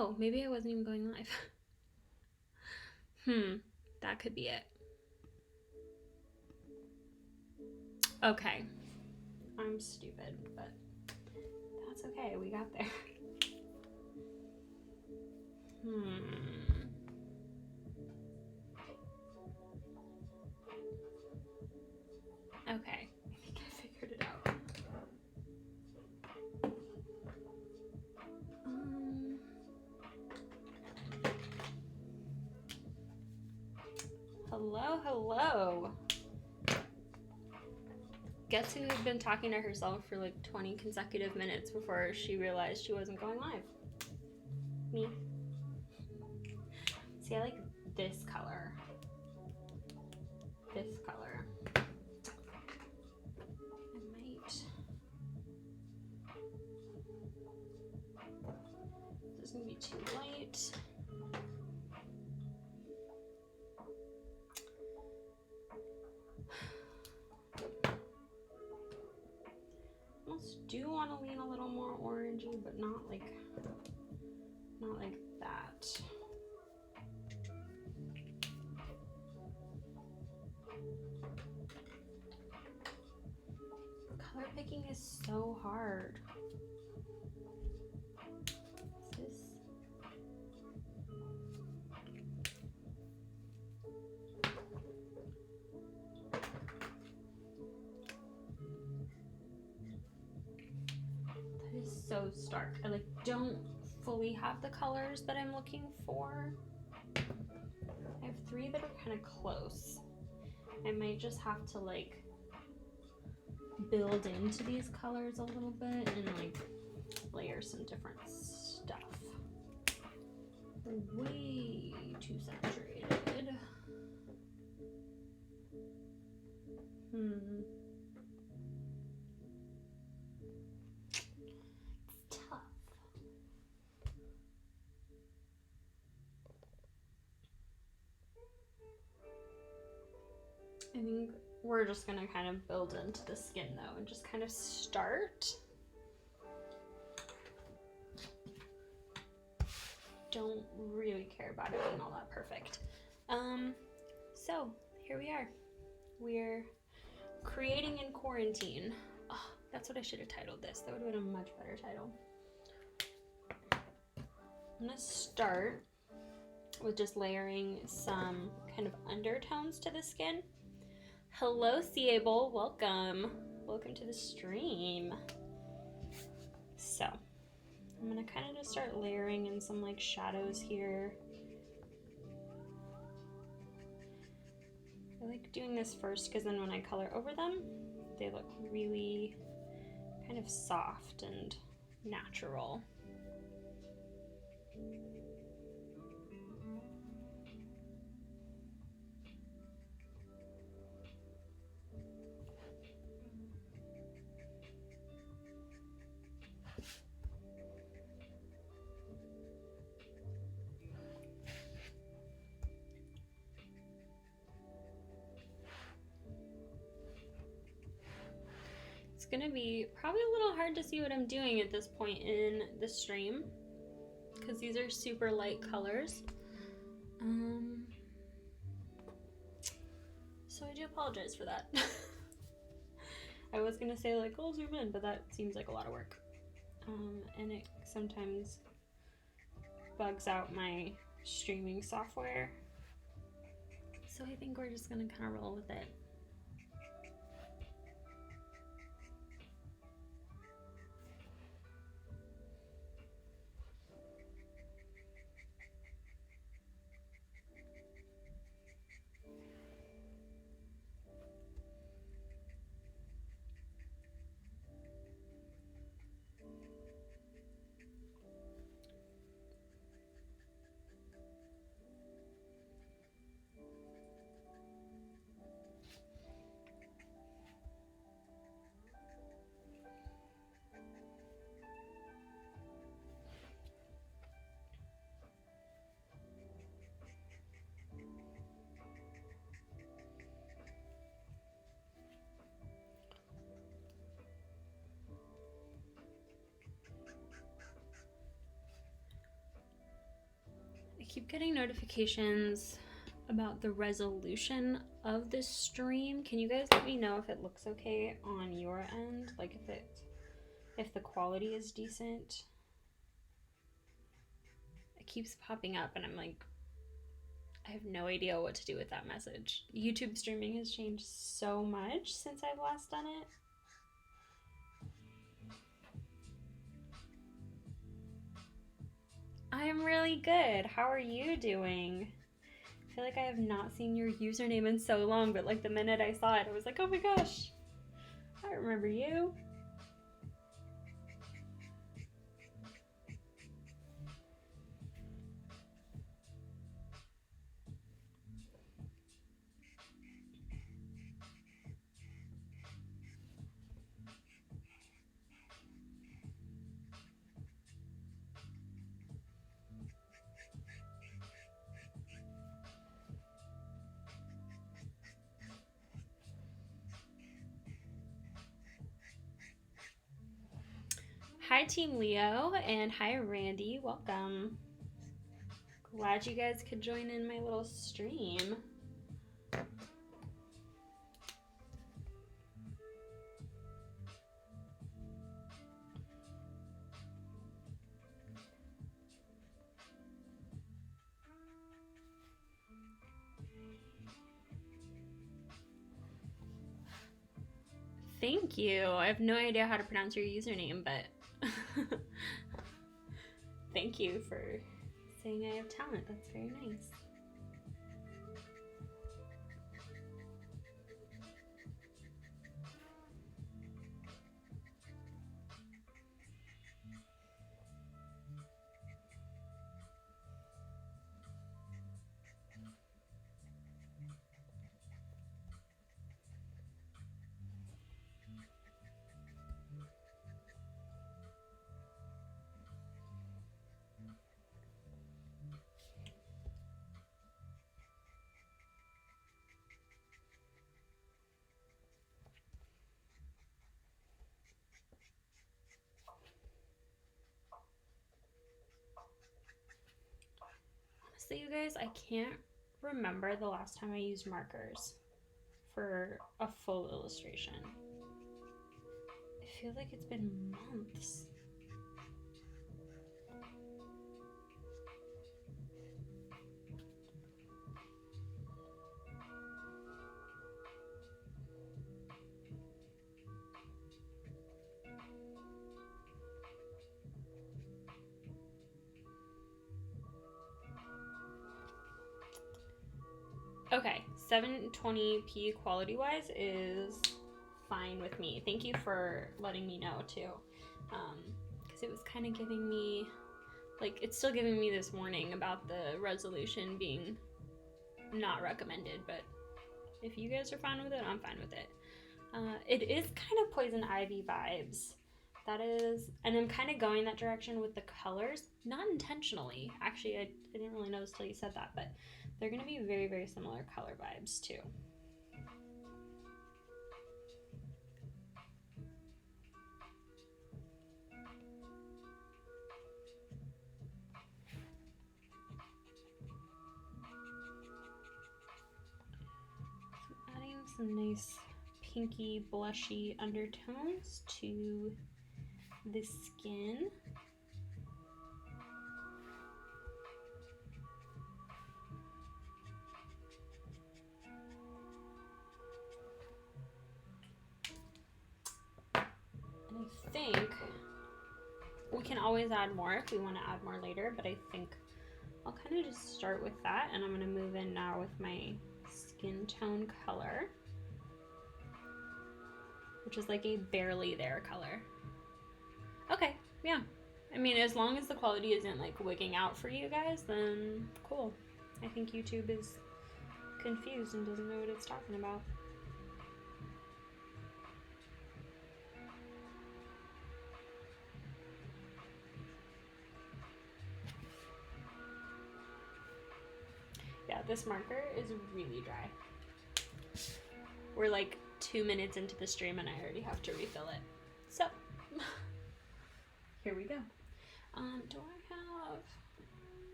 Oh, maybe I wasn't even going live. That could be it. Okay. I'm stupid, but that's okay. We got there. Okay. I think I figured it out. Hello. Guess who had been talking to herself for like 20 consecutive minutes before she realized she wasn't going live? Me. See, I like this color. This color. I might. This is gonna be too light. I almost do want to lean a little more orangey, but not like that. Color picking is so hard. That is so stark. I like don't fully have the colors that I'm looking for. I have 3 that are kind of close. I might just have to like build into these colors a little bit and like layer some different stuff. Way too saturated. It's tough. I think we're just gonna kind of build into the skin though and just kind of start. Don't really care about it being all that perfect. So here we are. We're creating in quarantine. Oh, that's what I should have titled this. That would have been a much better title. I'm gonna start with just layering some kind of undertones to the skin. Hello, Siebel. Welcome to the stream. So I'm gonna kind of just start layering in some like shadows here. I like doing this first because then when I color over them, they look really kind of soft and natural. It's gonna be probably a little hard to see what I'm doing at this point in the stream because these are super light colors. So I do apologize for that. I was gonna say like, oh, zoom in, but that seems like a lot of work. And it sometimes bugs out my streaming software. So I think we're just gonna kind of roll with it. keep getting notifications about the resolution of this stream. Can you guys let me know if it looks okay on your end? Like if the quality is decent? It keeps popping up and I'm like, I have no idea what to do with that message. YouTube streaming has changed so much since I've last done it. I'm really good. How are you doing? I feel like I have not seen your username in so long, but like the minute I saw it, I was like, oh my gosh, I remember you. Hi Team Leo and hi Randy, welcome. Glad you guys could join in my little stream. Thank you. I have no idea how to pronounce your username, but thank you for saying I have talent. That's very nice. Honestly, you guys, I can't remember the last time I used markers for a full illustration. I feel like it's been months. Okay, 720p quality wise is fine with me. Thank you for letting me know too, because it was kind of giving me, like, it's still giving me this warning about the resolution being not recommended, but if you guys are fine with it, I'm fine with it. It is kind of Poison Ivy vibes. That is, and I'm kind of going that direction with the colors, not intentionally. Actually, I didn't really notice till you said that, but they're going to be very, very similar color vibes too. So adding some nice pinky blushy undertones to the skin. And I think we can always add more if we want to add more later, but I think I'll kind of just start with that, and I'm going to move in now with my skin tone color, which is like a barely there color. Okay, yeah. I mean, as long as the quality isn't like wigging out for you guys, then cool. I think YouTube is confused and doesn't know what it's talking about. Yeah, this marker is really dry. We're like 2 minutes into the stream and I already have to refill it. So, here we go. Do I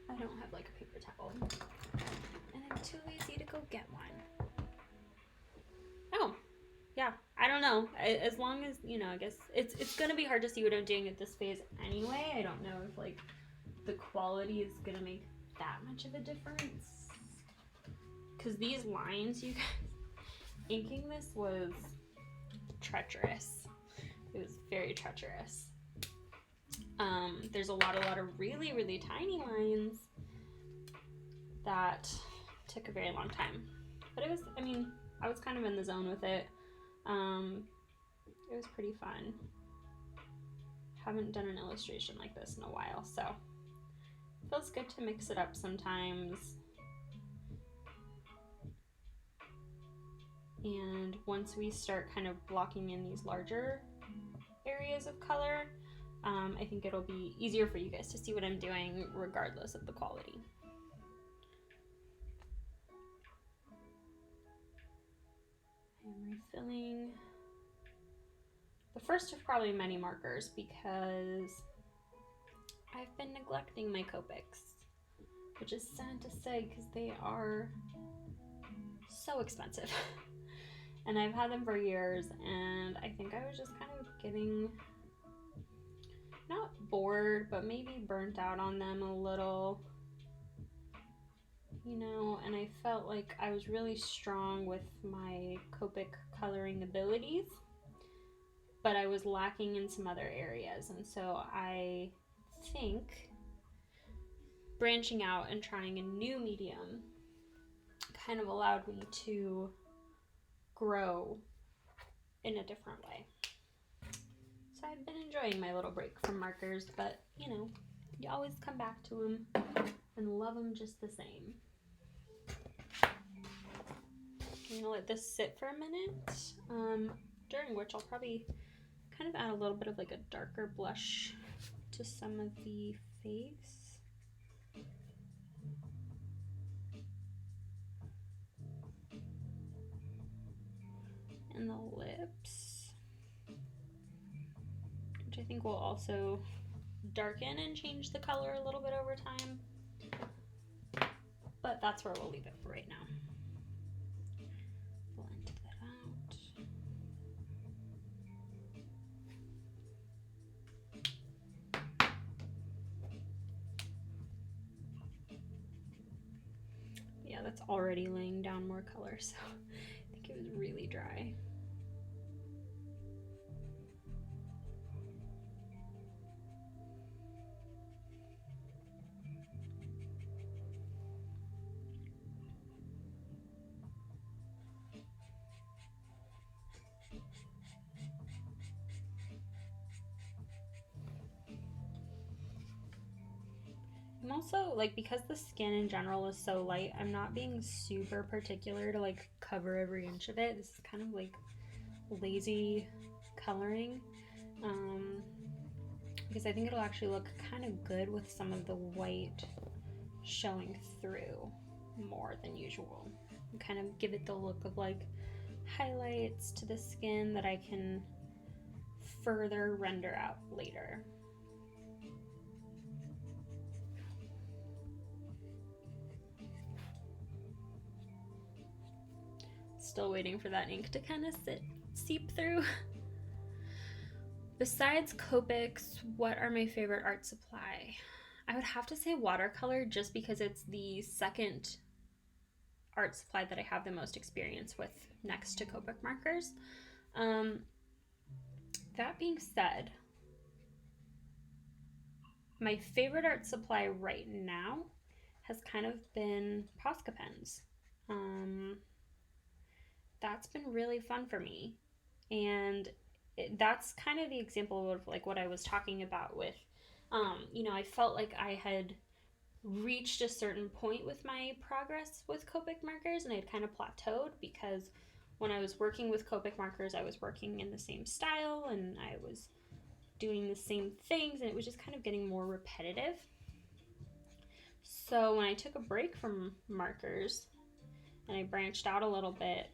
have... I don't have like a paper towel. And I'm too lazy to go get one. Oh, yeah. I don't know. As long as, you know, I guess it's going to be hard to see what I'm doing at this phase anyway. I don't know if like the quality is going to make that much of a difference. Because these lines, you guys, inking this was treacherous. It was very treacherous. There's a lot of really, really tiny lines that took a very long time. But it was, I mean, I was kind of in the zone with it. It was pretty fun. Haven't done an illustration like this in a while, so it feels good to mix it up sometimes. And once we start kind of blocking in these larger areas of color, I think it'll be easier for you guys to see what I'm doing regardless of the quality. I'm refilling the first of probably many markers because I've been neglecting my Copics, which is sad to say because they are so expensive. And I've had them for years, and I think I was just kind of getting, not bored, but maybe burnt out on them a little, you know, and I felt like I was really strong with my Copic coloring abilities, but I was lacking in some other areas. And so I think branching out and trying a new medium kind of allowed me to grow in a different way. So I've been enjoying my little break from markers, but you know, you always come back to them and love them just the same. I'm gonna let this sit for a minute, during which I'll probably kind of add a little bit of like a darker blush to some of the face. And the lips, which I think will also darken and change the color a little bit over time. But that's where we'll leave it for right now. Blend that out. Yeah, that's already laying down more color, so I think it was really dry. I'm also, like, because the skin in general is so light, I'm not being super particular to, like, cover every inch of it. This is kind of, like, lazy coloring, because I think it'll actually look kind of good with some of the white showing through more than usual. And kind of give it the look of, like, highlights to the skin that I can further render out later. Still waiting for that ink to kind of seep through. Besides Copics, what are my favorite art supply? I would have to say watercolor, just because it's the second art supply that I have the most experience with next to Copic markers. That being said, my favorite art supply right now has kind of been Posca pens. That's been really fun for me, and that's kind of the example of like what I was talking about with, you know, I felt like I had reached a certain point with my progress with Copic markers, and I had kind of plateaued because when I was working with Copic markers, I was working in the same style and I was doing the same things, and it was just kind of getting more repetitive. So when I took a break from markers and I branched out a little bit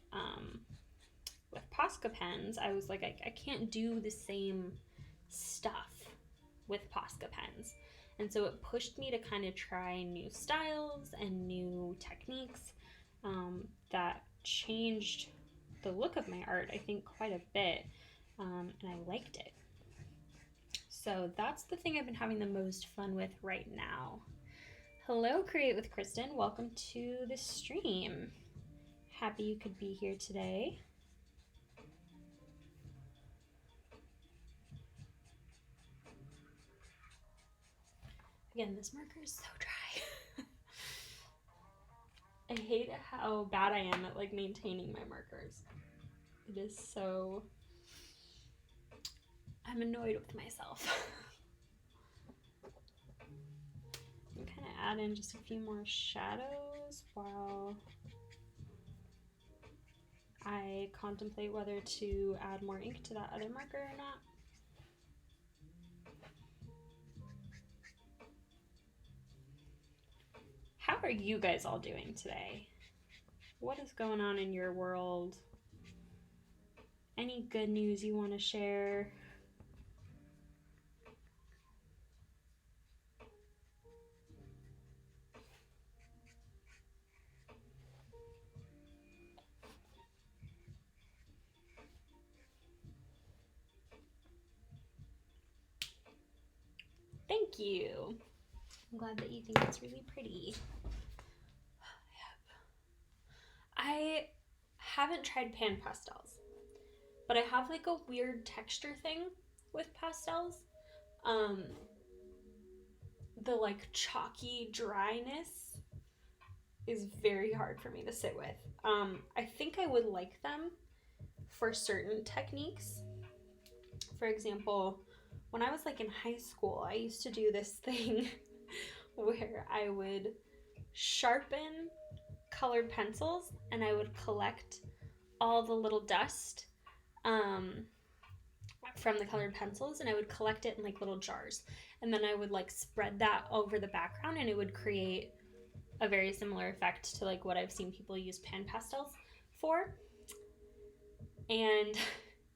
with Posca pens, I was like, I can't do the same stuff with Posca pens. And so it pushed me to kind of try new styles and new techniques that changed the look of my art, I think, quite a bit. And I liked it. So that's the thing I've been having the most fun with right now. Hello, Create with Kristen. Welcome to the stream. Happy you could be here today. Again, this marker is so dry. I hate how bad I am at like maintaining my markers. It is so... I'm annoyed with myself. I'm kind of add in just a few more shadows while I contemplate whether to add more ink to that other marker or not. How are you guys all doing today? What is going on in your world? Any good news you want to share? Thank you. I'm glad that you think it's really pretty. I haven't tried pan pastels, but I have like a weird texture thing with pastels. The like chalky dryness is very hard for me to sit with. I think I would like them for certain techniques. For example, when I was like in high school, I used to do this thing where I would sharpen colored pencils and I would collect all the little dust from the colored pencils, and I would collect it in like little jars, and then I would like spread that over the background, and it would create a very similar effect to like what I've seen people use pan pastels for. And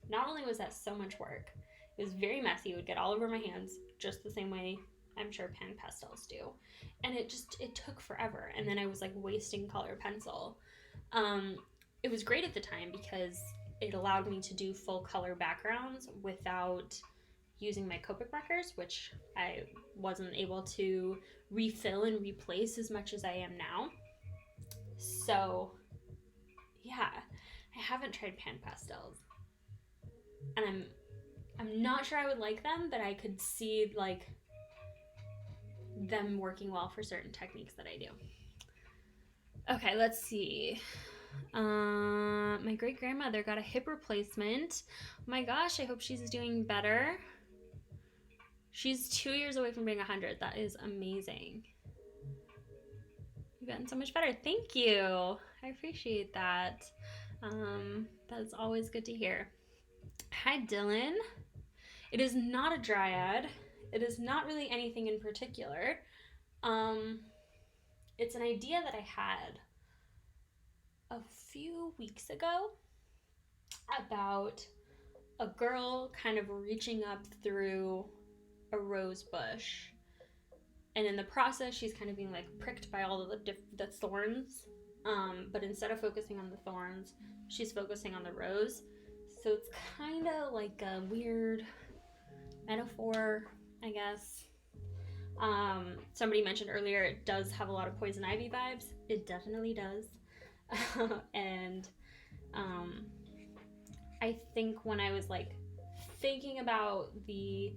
not only was that so much work, it was very messy. It would get all over my hands just the same way I'm sure pan pastels do, and it took forever, and then I was like wasting colored pencil. It was great at the time because it allowed me to do full color backgrounds without using my Copic markers, which I wasn't able to refill and replace as much as I am now. So yeah, I haven't tried pan pastels, and I'm not sure I would like them, but I could see like them working well for certain techniques that I do. Okay, let's see. My great grandmother got a hip replacement. Oh my gosh, I hope she's doing better. She's 2 years away from being 100. That is amazing. You've gotten so much better. Thank you. I appreciate that. That's always good to hear. Hi, Dylan. It is not a dryad. It is not really anything in particular. It's an idea that I had a few weeks ago about a girl kind of reaching up through a rose bush, and in the process she's kind of being like pricked by all the thorns, but instead of focusing on the thorns, she's focusing on the rose. So it's kind of like a weird metaphor, I guess. Somebody mentioned earlier it does have a lot of poison ivy vibes. It definitely does. And I think when I was like thinking about the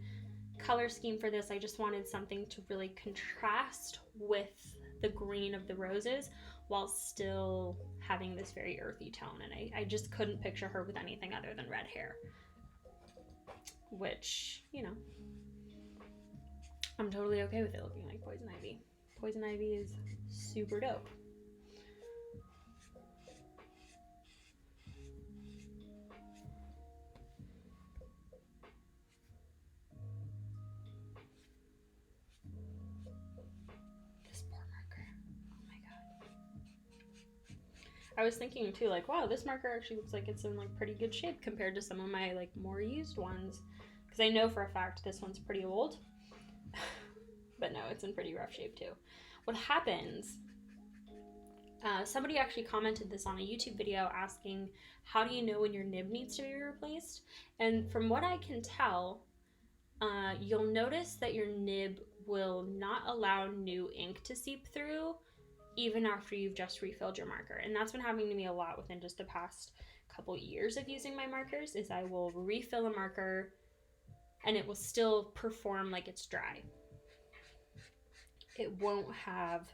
color scheme for this, I just wanted something to really contrast with the green of the roses while still having this very earthy tone, and I just couldn't picture her with anything other than red hair, which, you know, I'm totally okay with it looking like poison ivy. Poison ivy is super dope. I was thinking too, like, wow, this marker actually looks like it's in like pretty good shape compared to some of my like more used ones, because I know for a fact this one's pretty old. But no, it's in pretty rough shape too. What happens, somebody actually commented this on a YouTube video asking, how do you know when your nib needs to be replaced? And from what I can tell, you'll notice that your nib will not allow new ink to seep through even after you've just refilled your marker. And that's been happening to me a lot within just the past couple years of using my markers, is I will refill a marker and it will still perform like it's dry. It won't have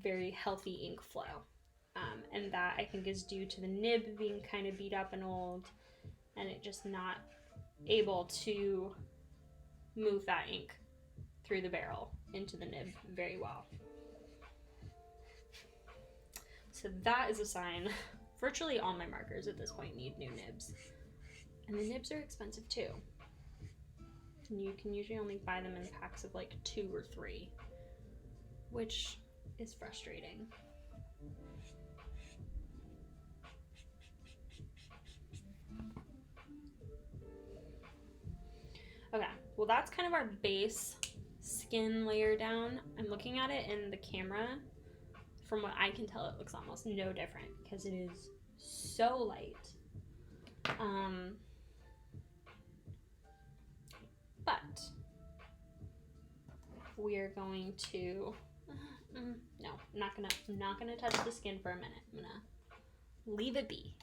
very healthy ink flow. And that I think is due to the nib being kind of beat up and old, and it just not able to move that ink through the barrel into the nib very well. So that is a sign. Virtually all my markers at this point need new nibs. And the nibs are expensive too. And you can usually only buy them in packs of like 2 or 3, which is frustrating. Okay, well that's kind of our base skin layer down. I'm looking at it in the camera. From what I can tell, it looks almost no different because it is so light. But we're going to, no, I'm not gonna touch the skin for a minute. I'm gonna leave it be.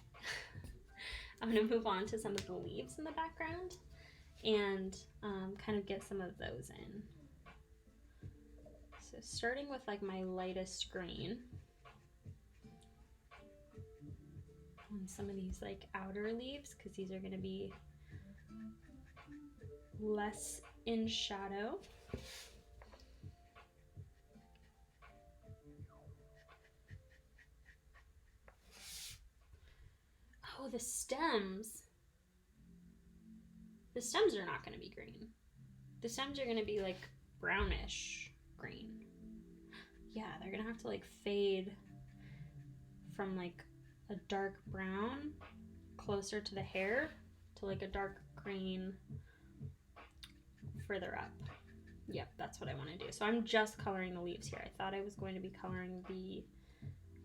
I'm gonna move on to some of the leaves in the background and kind of get some of those in. So starting with like my lightest green on some of these like outer leaves, because these are gonna be less in shadow. Oh, the stems. The stems are not going to be green. The stems are going to be like brownish green. Yeah, they're going to have to like fade from like a dark brown closer to the hair to like a dark green further up. Yep, that's what I want to do. So I'm just coloring the leaves here. I thought I was going to be coloring the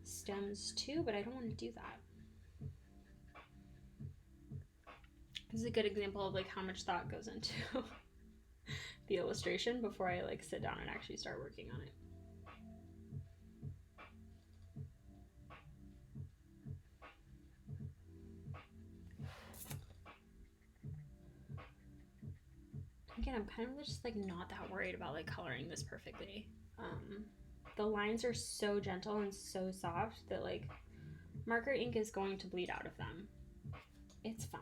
stems too, but I don't want to do that. This is a good example of like how much thought goes into the illustration before I like sit down and actually start working on it. Again, I'm kind of just like not that worried about like coloring this perfectly. The lines are so gentle and so soft that like marker ink is going to bleed out of them. It's fine.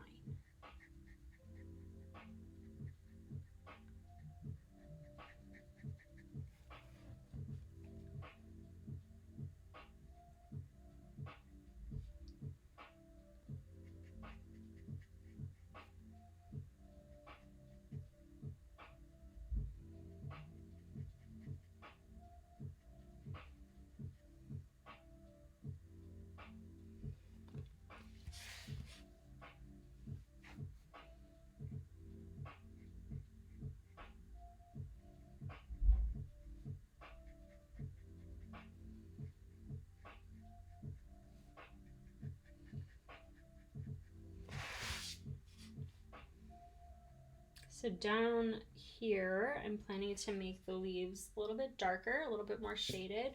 So down here, I'm planning to make the leaves a little bit darker, a little bit more shaded,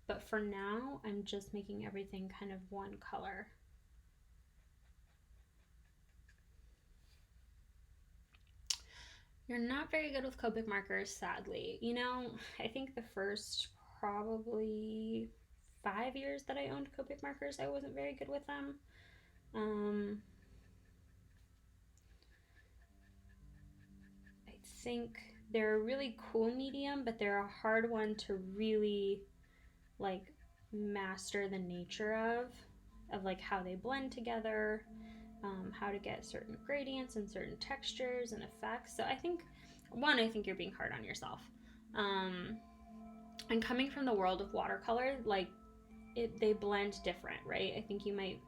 but for now, I'm just making everything kind of one color. You're not very good with Copic markers, sadly. You know, I think the first probably 5 years that I owned Copic markers, I wasn't very good with them. I think they're a really cool medium, but they're a hard one to really like master the nature of like how they blend together, how to get certain gradients and certain textures and effects. So I think you're being hard on yourself. And coming from the world of watercolor, like they blend different, right? I think you might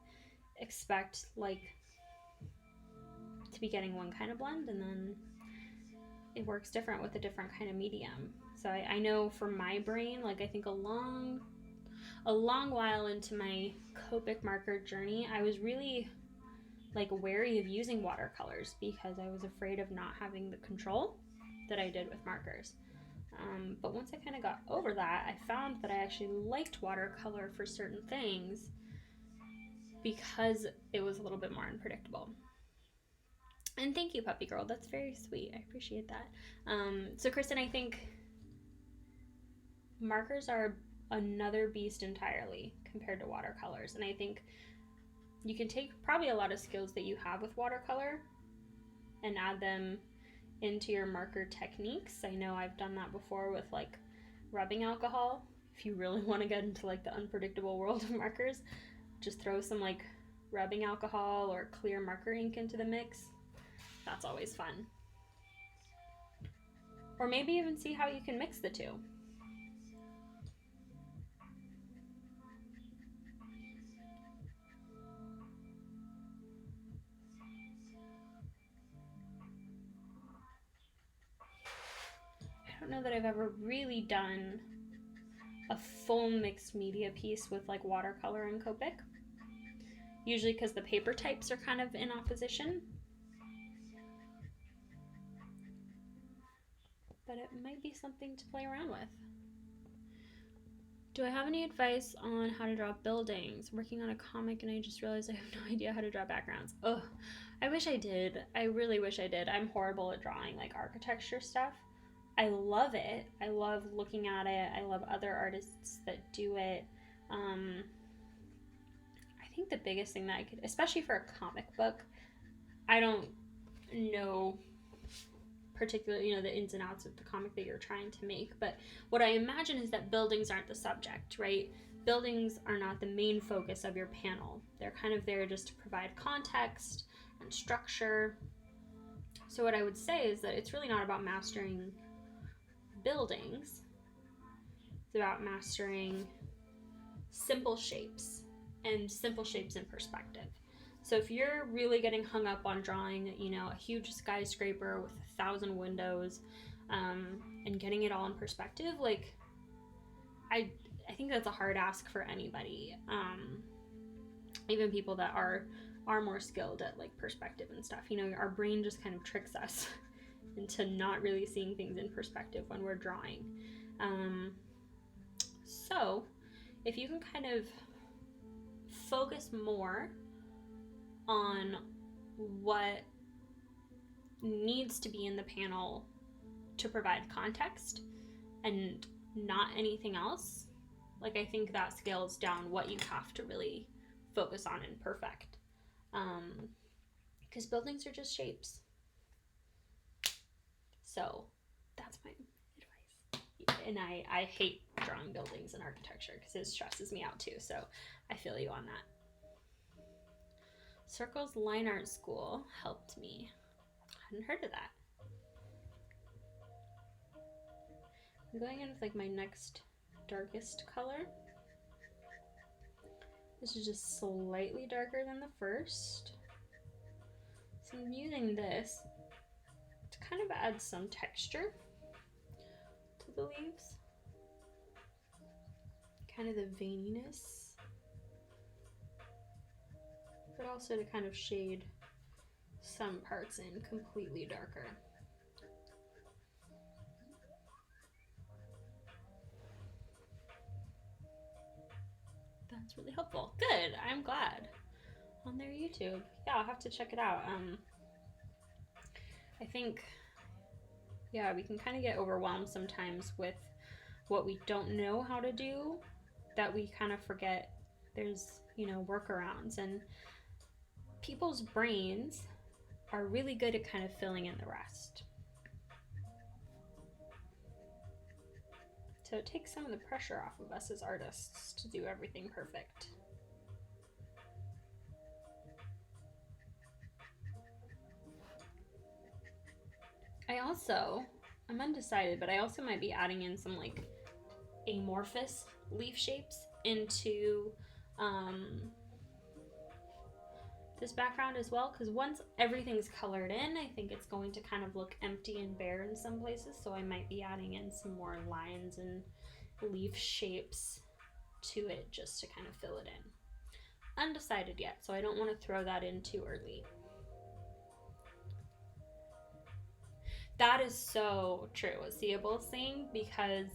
expect like to be getting one kind of blend, and then it works different with a different kind of medium. So I know for my brain, like I think a long while into my Copic marker journey, I was really like wary of using watercolors because I was afraid of not having the control that I did with markers. But once I kind of got over that, I found that I actually liked watercolor for certain things because it was a little bit more unpredictable. And thank you, puppy girl. That's very sweet. I appreciate that. So Kristen, I think markers are another beast entirely compared to watercolors. And I think you can take probably a lot of skills that you have with watercolor and add them into your marker techniques. I know I've done that before with like rubbing alcohol. If you really want to get into like the unpredictable world of markers, just throw some like rubbing alcohol or clear marker ink into the mix. That's always fun. Or maybe even see how you can mix the two. I don't know that I've ever really done a full mixed media piece with like watercolor and Copic. Usually because the paper types are kind of in opposition. But it might be something to play around with. Do I have any advice on how to draw buildings? I'm working on a comic and I just realized I have no idea how to draw backgrounds. Ugh, I wish I did. I really wish I did. I'm horrible at drawing like architecture stuff. I love it. I love looking at it. I love other artists that do it. I think the biggest thing that I could, especially for a comic book, I don't know particularly, the ins and outs of the comic that you're trying to make, but what I imagine is that buildings aren't the subject, right? Buildings are not the main focus of your panel. They're kind of there just to provide context and structure. So what I would say is that it's really not about mastering buildings. It's about mastering simple shapes and simple shapes in perspective. So if you're really getting hung up on drawing, a huge skyscraper with 1,000 windows, and getting it all in perspective, like I think that's a hard ask for anybody. Even people that are more skilled at like perspective and stuff. Our brain just kind of tricks us into not really seeing things in perspective when we're drawing. So if you can kind of focus more on what needs to be in the panel to provide context and not anything else, like I think that scales down what you have to really focus on and perfect, because buildings are just shapes. So that's my advice. And I hate drawing buildings and architecture because it stresses me out too, so I feel you on that. Circles Line Art School helped me. I hadn't heard of that. I'm going in with like my next darkest color. This is just slightly darker than the first. So I'm using this to kind of add some texture to the leaves. Kind of the veininess. But also to kind of shade some parts in completely darker. That's really helpful. Good, I'm glad. On their YouTube. Yeah, I'll have to check it out. I think, yeah, we can kind of get overwhelmed sometimes with what we don't know how to do, that we kind of forget there's, workarounds, and people's brains are really good at kind of filling in the rest. So it takes some of the pressure off of us as artists to do everything perfect. I'm undecided, but I also might be adding in some like amorphous leaf shapes into this background as well, because once everything's colored in, I think it's going to kind of look empty and bare in some places, so I might be adding in some more lines and leaf shapes to it just to kind of fill it in. Undecided yet, so I don't want to throw that in too early. That is so true, what Seeable's saying, because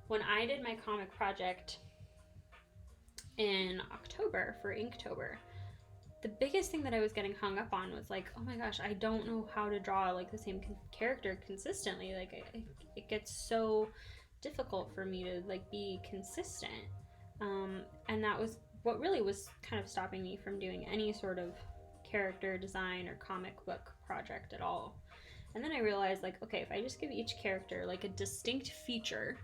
when I did my comic project in October for Inktober, the biggest thing that I was getting hung up on was like, oh my gosh, I don't know how to draw like the same character consistently. Like it gets so difficult for me to like be consistent. And that was what really was kind of stopping me from doing any sort of character design or comic book project at all. And then I realized, like, okay, if I just give each character like a distinct feature,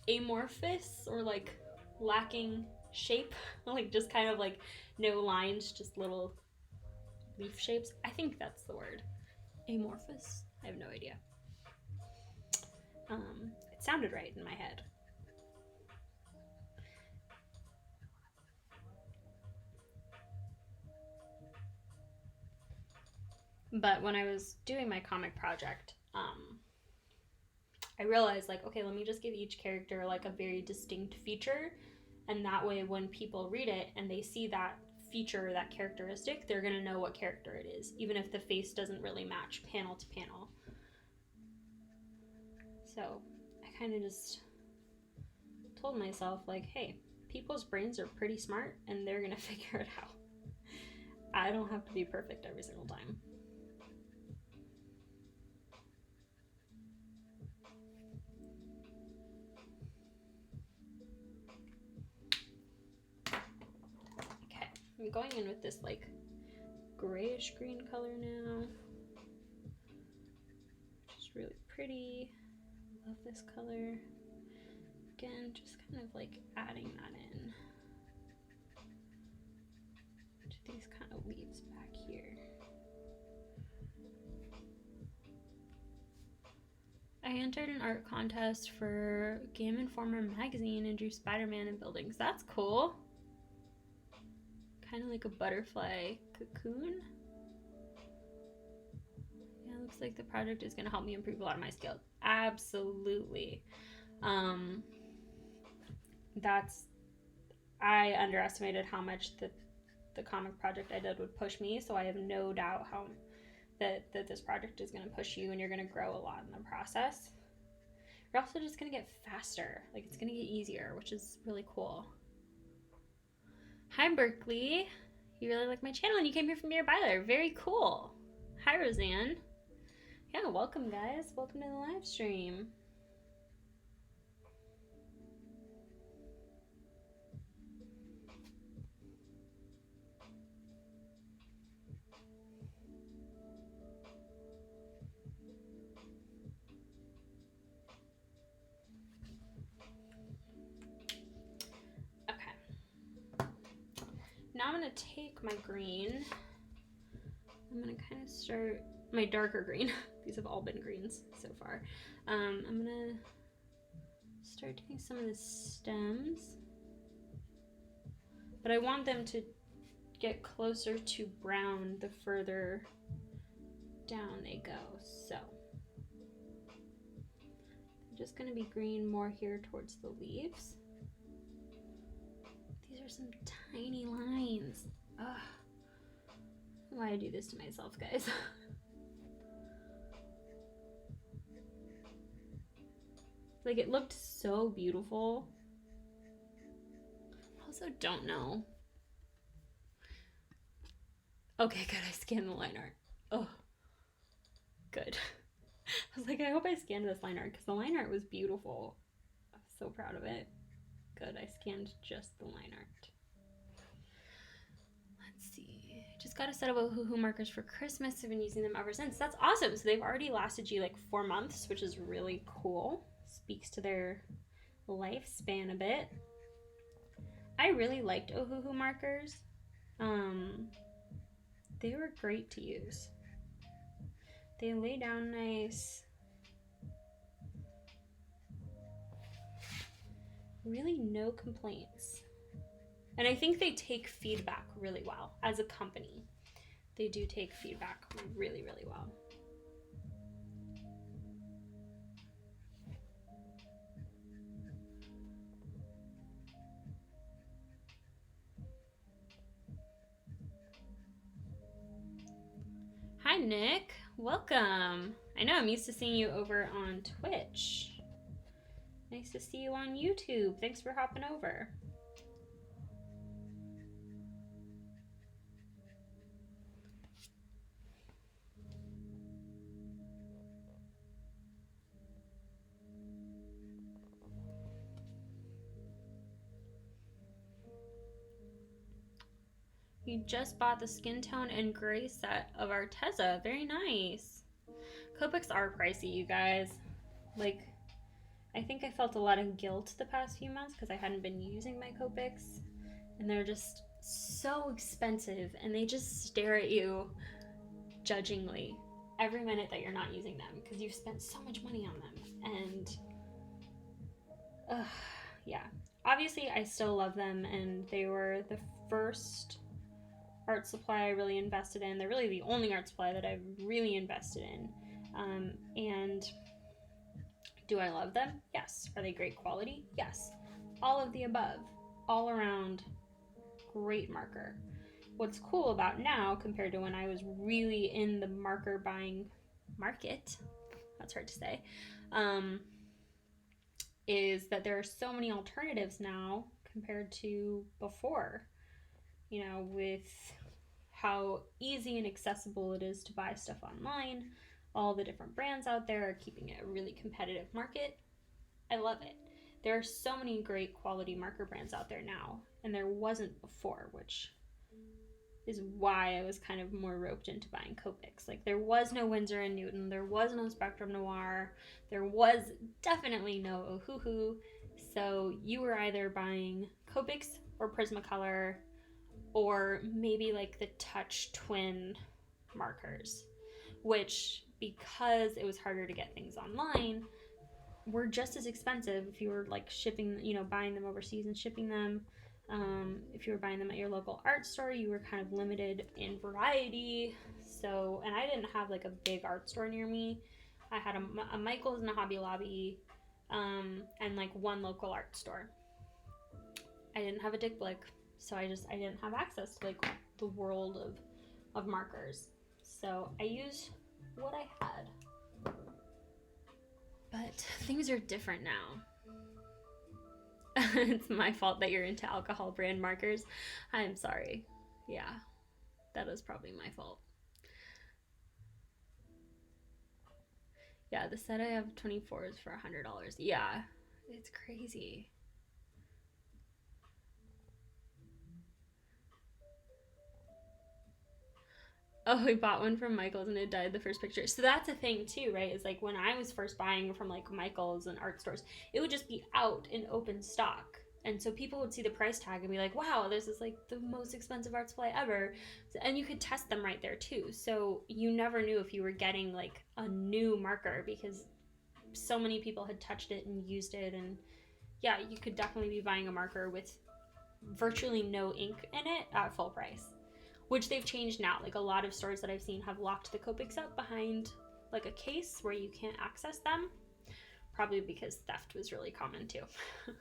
amorphous or like lacking shape, like just kind of like no lines, just little leaf shapes. I think that's the word. Amorphous? I have no idea. It sounded right in my head. But when I was doing my comic project, I realized, like, okay, let me just give each character like a very distinct feature, and that way when people read it and they see that feature, that characteristic, they're gonna know what character it is, even if the face doesn't really match panel to panel. So I kind of just told myself, like, hey, people's brains are pretty smart and they're gonna figure it out. I don't have to be perfect every single time. Okay, I'm going in with this like grayish green color now, which is really pretty. Love this color. Again, just kind of like adding that in to these kind of leaves back here. I entered an art contest for Game Informer magazine and drew Spider-Man in buildings. That's cool. Kind of like a butterfly cocoon. Yeah, it looks like the project is going to help me improve a lot of my skills. Absolutely. I underestimated how much the comic project I did would push me, so I have no doubt that this project is going to push you and you're going to grow a lot in the process. You're also just going to get faster. Like, it's going to get easier, which is really cool. Hi, Berkeley. You really like my channel and you came here from nearby there. Very cool. Hi, Roseanne. Yeah, welcome, guys. Welcome to the live stream. Now I'm going to take my green. I'm going to kind of start my darker green. These have all been greens so far. I'm going to start doing some of the stems. But I want them to get closer to brown the further down they go. So I'm just going to be green more here towards the leaves. These are some tiny lines. Ugh. Why I do this to myself, guys. Like, it looked so beautiful. Also don't know. Okay, good. I scanned the line art. Oh, good. I was like, I hope I scanned this line art because the line art was beautiful. I was so proud of it. Good, I scanned just the line art. Let's see. Just got a set of Ohuhu markers for Christmas. I've been using them ever since. That's awesome. So they've already lasted you like 4 months, which is really cool. Speaks to their lifespan a bit. I really liked Ohuhu markers. They were great to use. They lay down nice. Really no complaints. And I think they take feedback really well as a company. They do take feedback really, really well. Hi, Nick. Welcome. I know I'm used to seeing you over on Twitch. Nice to see you on YouTube. Thanks for hopping over. You just bought the skin tone and gray set of Arteza. Very nice. Copics are pricey, you guys. Like, I think I felt a lot of guilt the past few months because I hadn't been using my Copics. And they're just so expensive, and they just stare at you judgingly every minute that you're not using them because you've spent so much money on them. And yeah, obviously I still love them, and they were the first art supply I really invested in. They're really the only art supply that I've really invested in. And do I love them? Yes. Are they great quality? Yes. All of the above. All around great marker. What's cool about now compared to when I was really in the marker buying market, that's hard to say, is that there are so many alternatives now compared to before, you know, with how easy and accessible it is to buy stuff online. All the different brands out there are keeping it a really competitive market. I love it. There are so many great quality marker brands out there now, and there wasn't before, which is why I was kind of more roped into buying Copics. Like, there was no Winsor & Newton, there was no Spectrum Noir, there was definitely no Ohuhu, so you were either buying Copics or Prismacolor, or maybe like the Touch Twin markers, which, because it was harder to get things online, were just as expensive if you were like shipping, you know, buying them overseas and shipping them. If you were buying them at your local art store, you were kind of limited in variety. So, and I didn't have like a big art store near me. I had a Michael's and a Hobby Lobby, and like one local art store. I didn't have a Dick Blick, so I didn't have access to like the world of markers. So I used what I had. But things are different now. It's my fault that you're into alcohol brand markers. I'm sorry. Yeah, that is probably my fault. Yeah, the set I have 24 is for $100. Yeah, it's crazy. Oh, we bought one from Michael's and it died the first picture. So that's a thing too, right? Is like when I was first buying from like Michael's and art stores, it would just be out in open stock. And so people would see the price tag and be like, wow, this is like the most expensive art supply ever. And you could test them right there too. So you never knew if you were getting like a new marker because so many people had touched it and used it. And yeah, you could definitely be buying a marker with virtually no ink in it at full price, which they've changed now. Like a lot of stores that I've seen have locked the Copics up behind like a case where you can't access them, probably because theft was really common too. It'd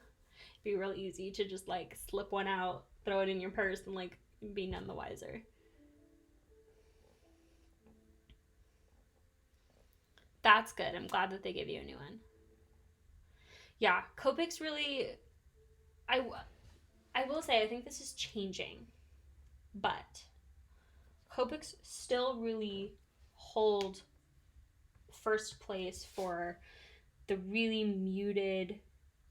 be real easy to just like slip one out, throw it in your purse, and like be none the wiser. That's good. I'm glad that they give you a new one. Yeah, Copics really, I will say, I think this is changing, but Copics still really hold first place for the really muted,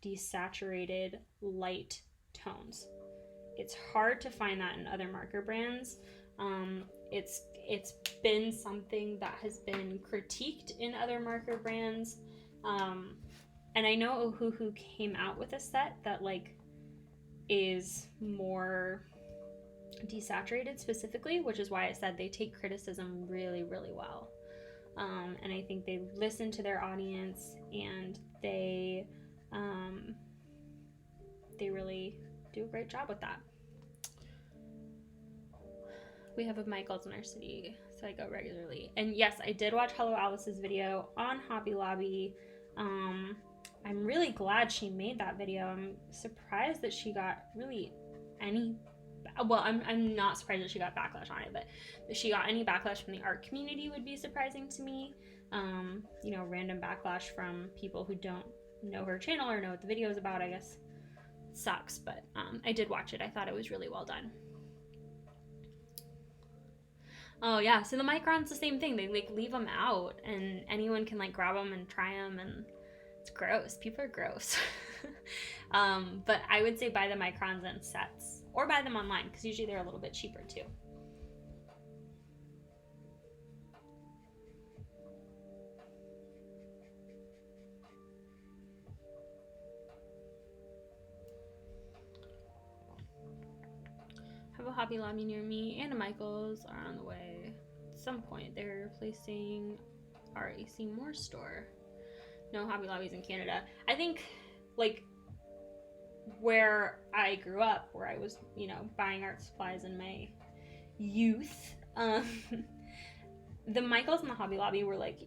desaturated, light tones. It's hard to find that in other marker brands. It's been something that has been critiqued in other marker brands. And I know Ohuhu came out with a set that like is more desaturated specifically, which is why I said they take criticism really, really well. And I think they listen to their audience, and they really do a great job with that. We have a Michaels in our city, so I go regularly. And yes, I did watch Hello Alice's video on Hobby Lobby. I'm really glad she made that video. I'm surprised that she got really any, well, I'm not surprised that she got backlash on it, but that she got any backlash from the art community would be surprising to me. You know, random backlash from people who don't know her channel or know what the video is about, I guess sucks, but I did watch it. I thought it was really well done. Oh yeah, so the microns, the same thing. They like leave them out and anyone can like grab them and try them, and it's gross. People are gross. But I would say buy the microns in sets or buy them online because usually they're a little bit cheaper too. Have a Hobby Lobby near me and a Michaels are on the way. At some point they're replacing our AC Moore store. No Hobby Lobbies in Canada. I think like where I grew up, where I was, you know, buying art supplies in my youth, the Michaels and the Hobby Lobby were like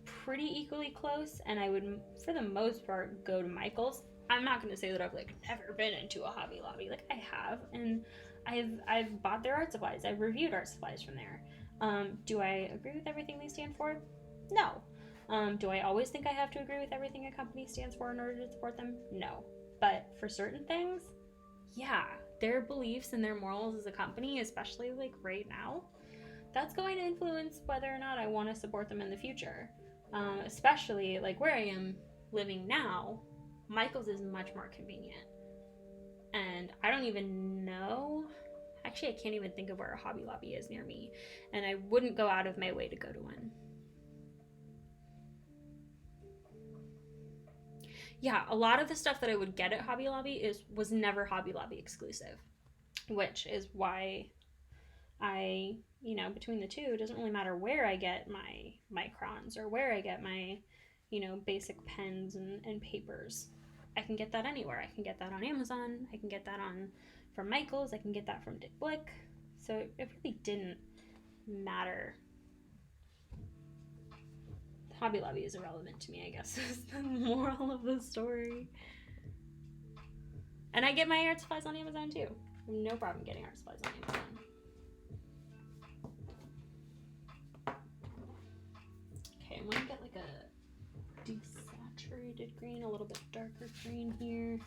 pretty equally close, and I would for the most part go to Michaels. I'm not going to say that I've like never been into a Hobby Lobby. Like I have, and I've bought their art supplies. I've reviewed art supplies from there. Do I agree with everything they stand for? No. Do I always think I have to agree with everything a company stands for in order to support them? No. But for certain things, yeah, their beliefs and their morals as a company, especially like right now, that's going to influence whether or not I want to support them in the future. Especially like where I am living now, Michael's is much more convenient. And I don't even know, actually I can't even think of where a Hobby Lobby is near me, and I wouldn't go out of my way to go to one. Yeah, a lot of the stuff that I would get at Hobby Lobby was never Hobby Lobby exclusive, which is why I, you know, between the two, it doesn't really matter where I get my microns or where I get my, you know, basic pens and papers. I can get that anywhere. I can get that on Amazon. I can get that from Michaels. I can get that from Dick Blick. So it really didn't matter. Hobby Lobby is irrelevant to me, I guess, is the moral of the story. And I get my art supplies on Amazon too. I have no problem getting art supplies on Amazon. Okay, I'm gonna get like a desaturated green, a little bit darker green here.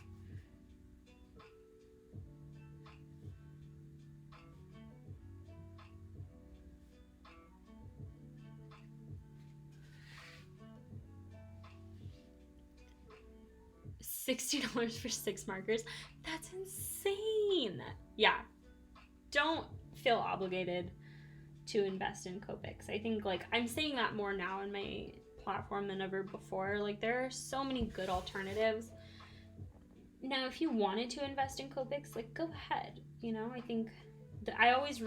$60 for 6 markers. That's insane. Yeah. Don't feel obligated to invest in Copics. I think like I'm saying that more now in my platform than ever before. Like there are so many good alternatives. Now, if you wanted to invest in Copics, like go ahead. You know, I think I always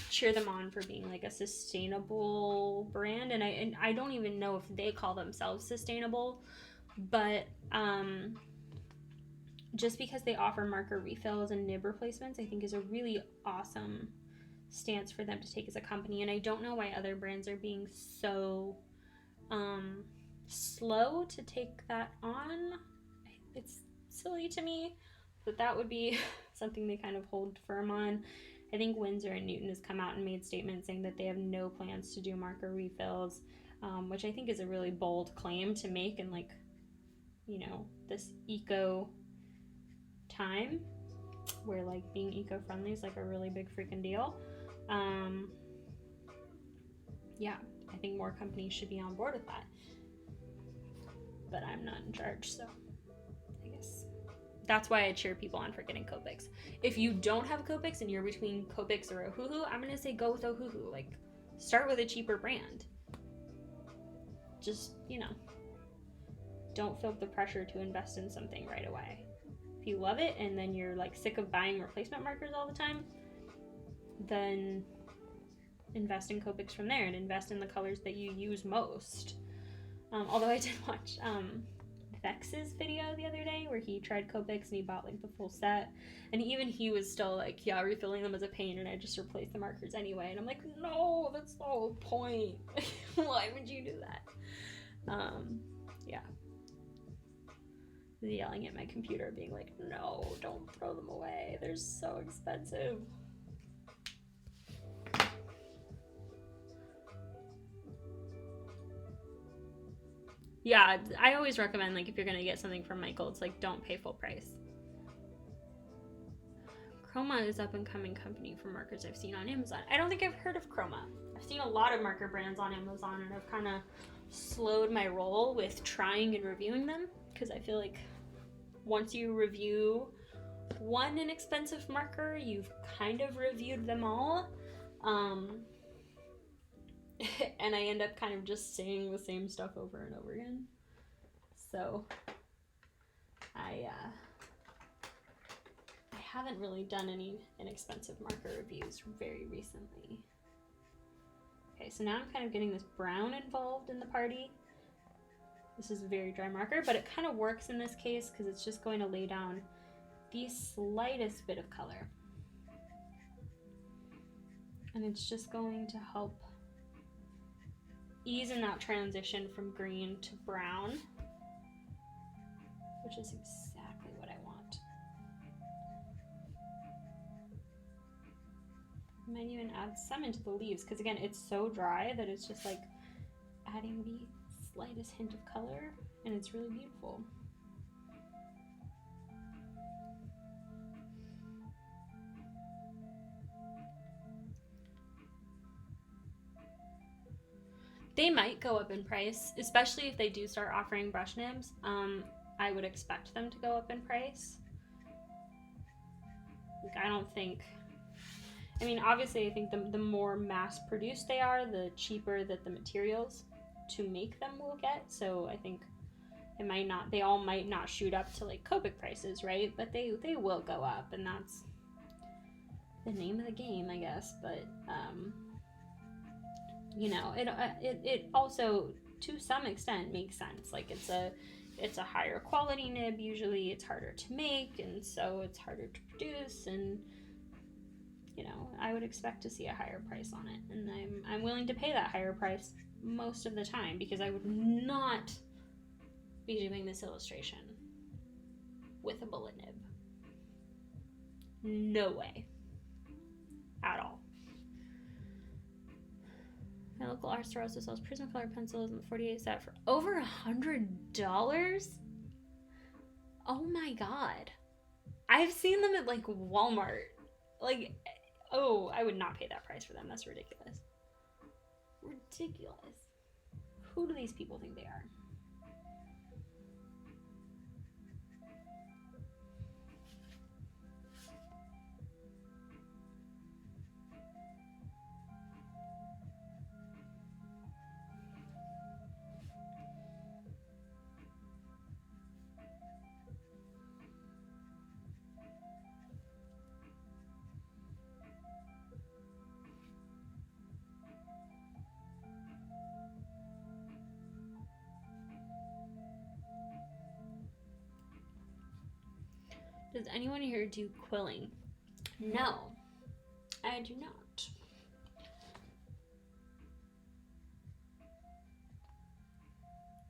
cheer them on for being like a sustainable brand, and I don't even know if they call themselves sustainable, but just because they offer marker refills and nib replacements, I think is a really awesome stance for them to take as a company. And I don't know why other brands are being so slow to take that on. It's silly to me, but that would be something they kind of hold firm on. I think Windsor and Newton has come out and made statements saying that they have no plans to do marker refills, which I think is a really bold claim to make in like, you know, this eco time where like being eco-friendly is like a really big freaking deal. Yeah, I think more companies should be on board with that, but I'm not in charge, so I guess that's why I cheer people on for getting Copics. If you don't have Copics and you're between Copics or Ohuhu, I'm gonna say go with Ohuhu. Like, start with a cheaper brand. Just, you know, don't feel the pressure to invest in something right away. If you love it and then you're like sick of buying replacement markers all the time, then invest in Copics from there and invest in the colors that you use most. Although I did watch Bex's video the other day where he tried Copics and he bought like the full set, and even he was still like, yeah, refilling them is a pain and I just replace the markers anyway. And I'm like, no, that's the whole point. Why would you do that? Yeah. Yelling at my computer being like, no, don't throw them away, they're so expensive. Yeah, I always recommend, like, if you're gonna get something from Michael, it's like, don't pay full price. Chroma is up and coming company for markers I've seen on Amazon. I don't think I've heard of Chroma. I've seen a lot of marker brands on Amazon, and I've kind of slowed my roll with trying and reviewing them, because I feel like once you review one inexpensive marker, you've kind of reviewed them all. And I end up kind of just saying the same stuff over and over again. So I haven't really done any inexpensive marker reviews very recently. Okay, so now I'm kind of getting this brown involved in the party. This is a very dry marker, but it kind of works in this case because it's just going to lay down the slightest bit of color. And it's just going to help ease in that transition from green to brown, which is exactly what I want. I might even add some into the leaves because, again, it's so dry that it's just like adding the slightest hint of color, and it's really beautiful. They might go up in price, especially if they do start offering brush nibs. I would expect them to go up in price. Like, I don't think, I mean, obviously I think the more mass produced they are, the cheaper that the materials to make them will get. So I think it might not, they all might not shoot up to like Copic prices, right? But they will go up, and that's the name of the game, I guess. But you know, it also to some extent makes sense. Like, it's a higher quality nib, usually it's harder to make, and so it's harder to produce, and you know, I would expect to see a higher price on it, and I'm willing to pay that higher price most of the time, because I would not be doing this illustration with a bullet nib. No way. At all. My local art store also sells Prismacolor pencils in the 48 set for over $100. Oh my god. I've seen them at like Walmart. Like, oh, I would not pay that price for them. That's ridiculous. Ridiculous. Who do these people think they are? Does anyone here do quilling? No, I do not.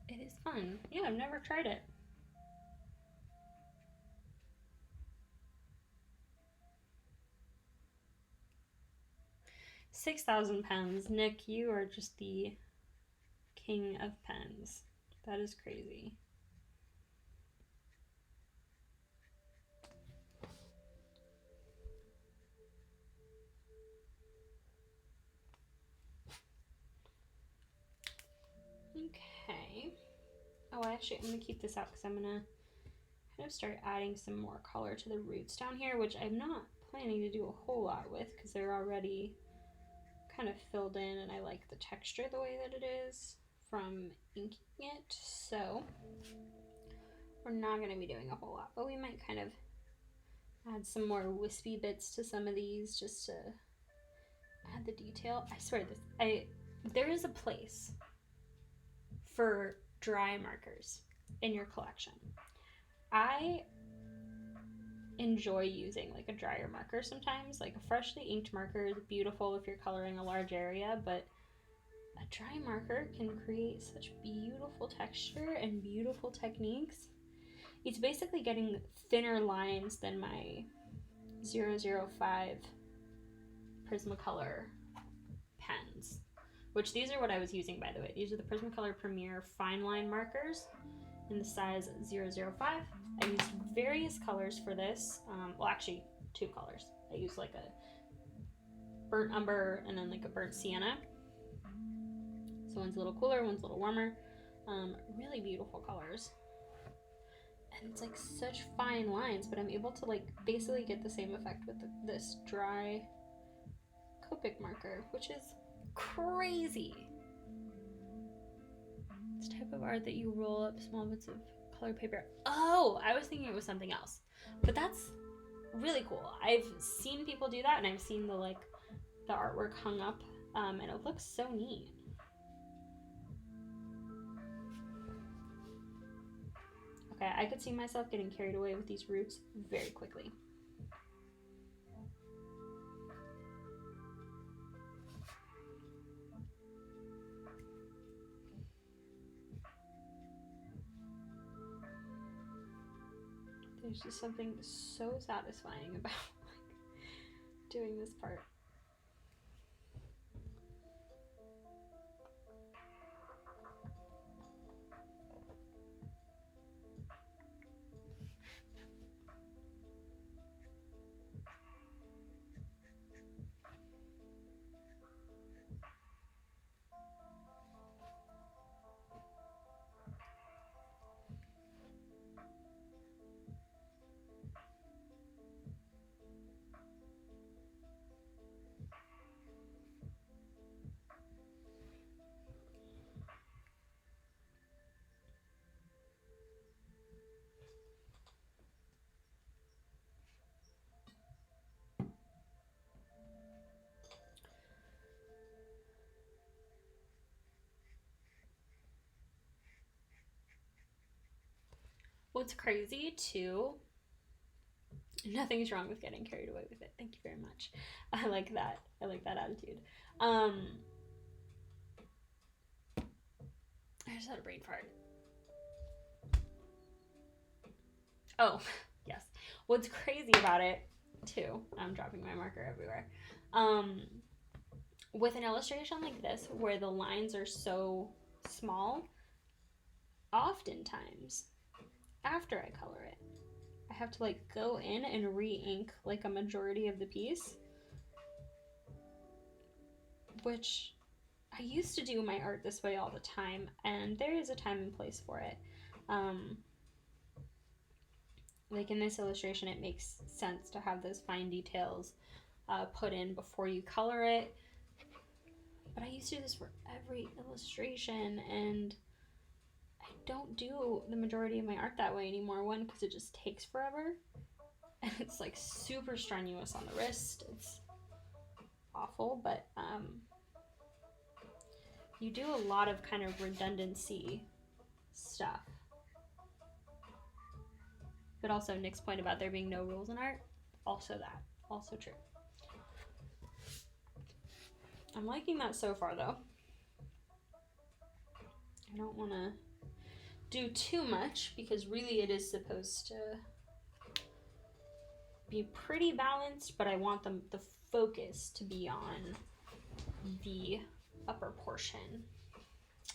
It is fun. Yeah, I've never tried it. $6,000 pens. Nick, you are just the king of pens. That is crazy. Okay. Oh, actually, I'm going to keep this out because I'm going to kind of start adding some more color to the roots down here, which I'm not planning to do a whole lot with because they're already kind of filled in, and I like the texture the way that it is from inking it. So we're not going to be doing a whole lot, but we might kind of add some more wispy bits to some of these just to add the detail. I swear there is a place for dry markers. in your collection. I enjoy using like a drier marker sometimes. Like a freshly inked marker is beautiful if you're coloring a large area, but a dry marker can create such beautiful texture and beautiful techniques. It's basically getting thinner lines than my 005 Prismacolor pens, which these are what I was using, by the way. These are the Prismacolor Premier fine line markers in the size 005. I used various colors for this. Well, actually, two colors. I used like a burnt umber and then like a burnt sienna. So one's a little cooler, one's a little warmer. Really beautiful colors. And it's like such fine lines, but I'm able to like basically get the same effect with this dry Copic marker, which is crazy. This type of art that you roll up small bits of colored paper. Oh, I was thinking it was something else, but that's really cool. I've seen people do that, and I've seen the artwork hung up, and it looks so neat. Okay, I could see myself getting carried away with these roots very quickly. There's just something so satisfying about like doing this part. What's crazy too, nothing's wrong with getting carried away with it. Thank you very much. I like that. I like that attitude. I just had a brain fart. Oh, yes. What's crazy about it too, I'm dropping my marker everywhere. With an illustration like this, where the lines are so small, oftentimes after I color it, I have to like go in and re-ink like a majority of the piece, which I used to do my art this way all the time, and there is a time and place for it. Like in this illustration, it makes sense to have those fine details put in before you color it. But I used to do this for every illustration, and I don't do the majority of my art that way anymore. One, because it just takes forever, and it's like super strenuous on the wrist. It's awful, but you do a lot of kind of redundancy stuff. But also Nick's point about there being no rules in art, also true. I'm liking that so far though. I don't want to do too much because really it is supposed to be pretty balanced, but I want the focus to be on the upper portion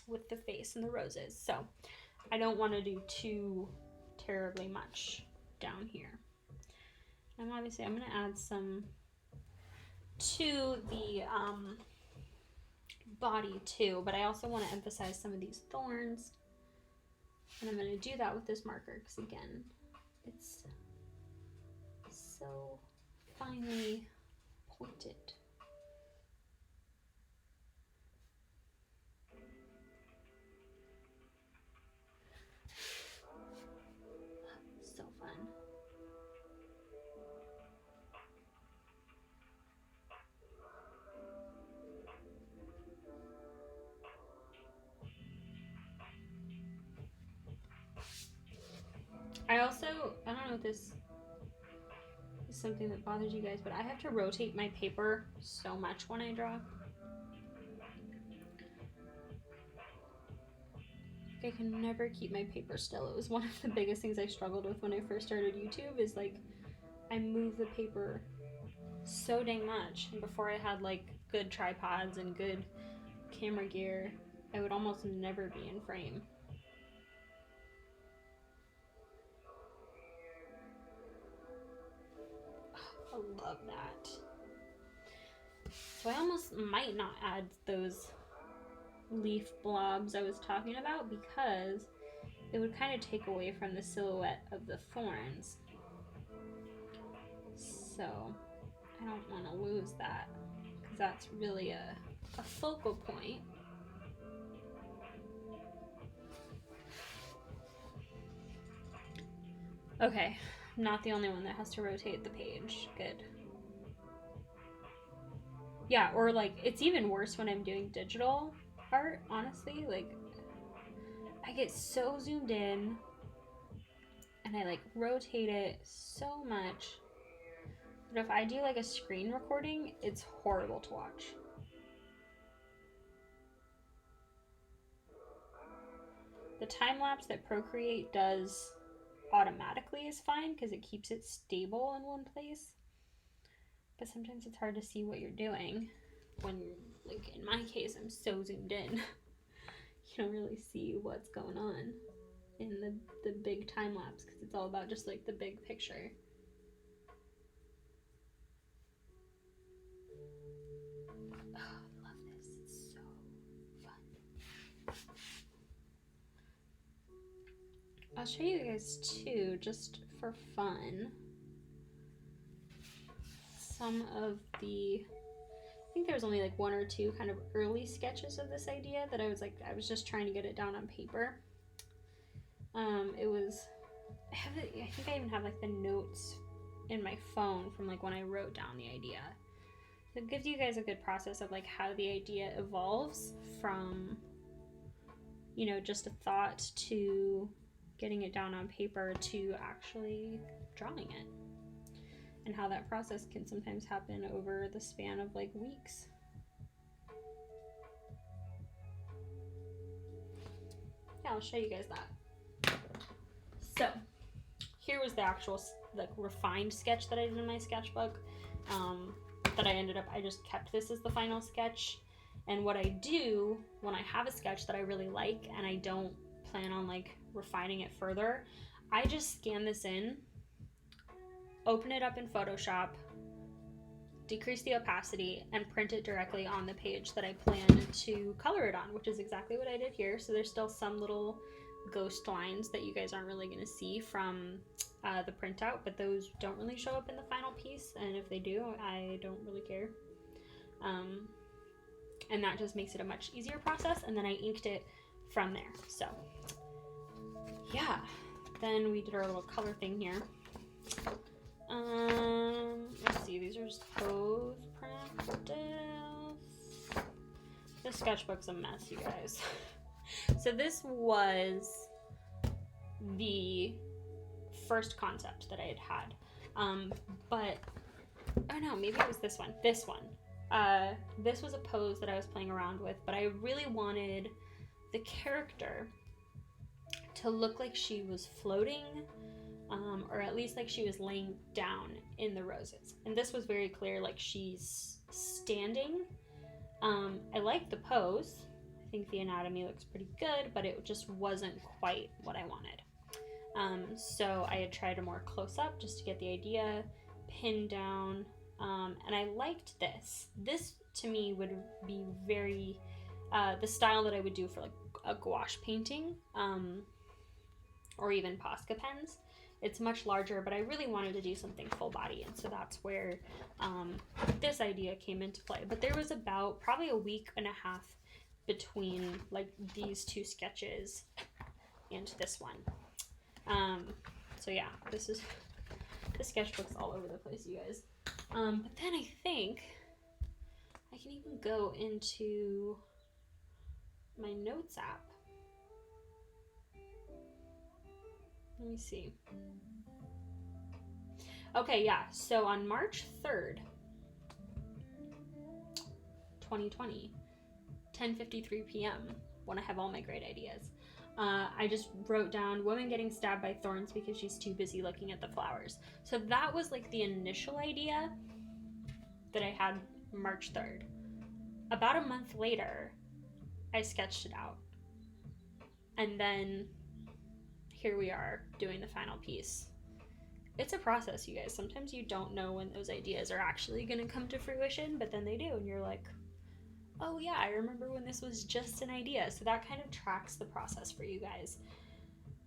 with the face and the roses. So I don't want to do too terribly much down here. And obviously I'm going to add some to the body too, but I also want to emphasize some of these thorns, and I'm going to do that with this marker because again it's so finely pointed. So fun. know if this is something that bothers you guys, but I have to rotate my paper so much when I draw. I can never keep my paper still. It was one of the biggest things I struggled with when I first started YouTube, is like I move the paper so dang much. And before I had like good tripods and good camera gear, I would almost never be in frame. I love that. So I almost might not add those leaf blobs I was talking about, because it would kind of take away from the silhouette of the thorns. So I don't want to lose that, because that's really a focal point. Okay, not the only one that has to rotate the page. Good. Yeah, or like, it's even worse when I'm doing digital art, honestly. Like, I get so zoomed in and I like rotate it so much. But if I do like a screen recording, it's horrible to watch. The time lapse that Procreate does automatically is fine because it keeps it stable in one place. But sometimes it's hard to see what you're doing when, like in my case, I'm so zoomed in. You don't really see what's going on in the big time lapse, because it's all about just like the big picture. Oh, I love this. It's so fun. I'll show you guys too, just for fun, some of the, I think there was only like one or two kind of early sketches of this idea that I was just trying to get it down on paper. It was, I think I even have like the notes in my phone from like when I wrote down the idea. It gives you guys a good process of like how the idea evolves from, you know, just a thought to getting it down on paper to actually drawing it, and how that process can sometimes happen over the span of like weeks. Yeah, I'll show you guys that. So here was the actual like refined sketch that I did in my sketchbook, that I just kept this as the final sketch. And what I do when I have a sketch that I really like and I don't plan on like refining it further, I just scan this in, open it up in Photoshop, decrease the opacity, and print it directly on the page that I plan to color it on, which is exactly what I did here. So there's still some little ghost lines that you guys aren't really going to see from the printout, but those don't really show up in the final piece, and if they do, I don't really care. And that just makes it a much easier process, and then I inked it from there. So yeah, then we did our little color thing here. Let's see, these are just pose practice. This sketchbook's a mess, you guys. So this was the first concept that I had. But, oh no, maybe it was this one. This one. This was a pose that I was playing around with, but I really wanted the character to look like she was floating, or at least like she was laying down in the roses. And this was very clear, like she's standing. I like the pose. I think the anatomy looks pretty good, but it just wasn't quite what I wanted. So I had tried a more close up just to get the idea pinned down. And I liked this. This to me would be very, the style that I would do for like a gouache painting, or even Posca pens. It's much larger, but I really wanted to do something full body, and so that's where this idea came into play. But there was about probably a week and a half between like these two sketches and this one. So yeah, the sketchbook's all over the place, you guys. But then I think I can even go into my notes app. Let me see. Okay, yeah. So on March 3rd, 2020, 10:53 p.m., when I have all my great ideas, I just wrote down woman getting stabbed by thorns because she's too busy looking at the flowers. So that was like the initial idea that I had March 3rd. About a month later, I sketched it out. And then here we are doing the final piece. It's a process, you guys. Sometimes you don't know when those ideas are actually going to come to fruition, but then they do, and you're like, oh yeah, I remember when this was just an idea. So that kind of tracks the process for you guys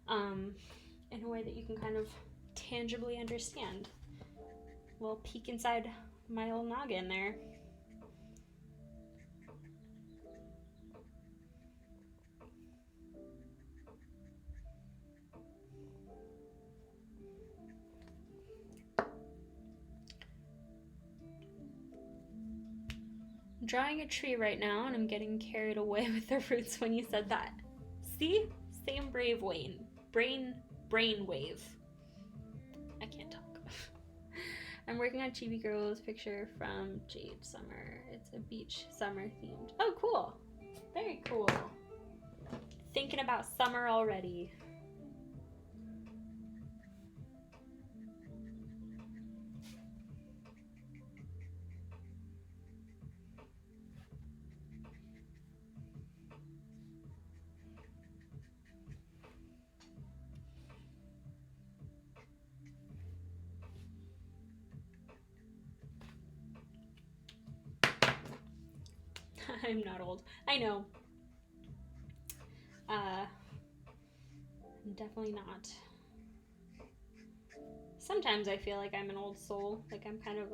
in a way that you can kind of tangibly understand. A little peek inside my little noggin there. I'm drawing a tree right now, and I'm getting carried away with the roots when you said that. See? Same brave Wayne. Brain wave. I can't talk. I'm working on Chibi Girl's picture from Jade Summer. It's a beach summer themed. Oh, cool. Very cool. Thinking about summer already. I'm not old. I know. I'm definitely not. Sometimes I feel like I'm an old soul. Like I'm kind of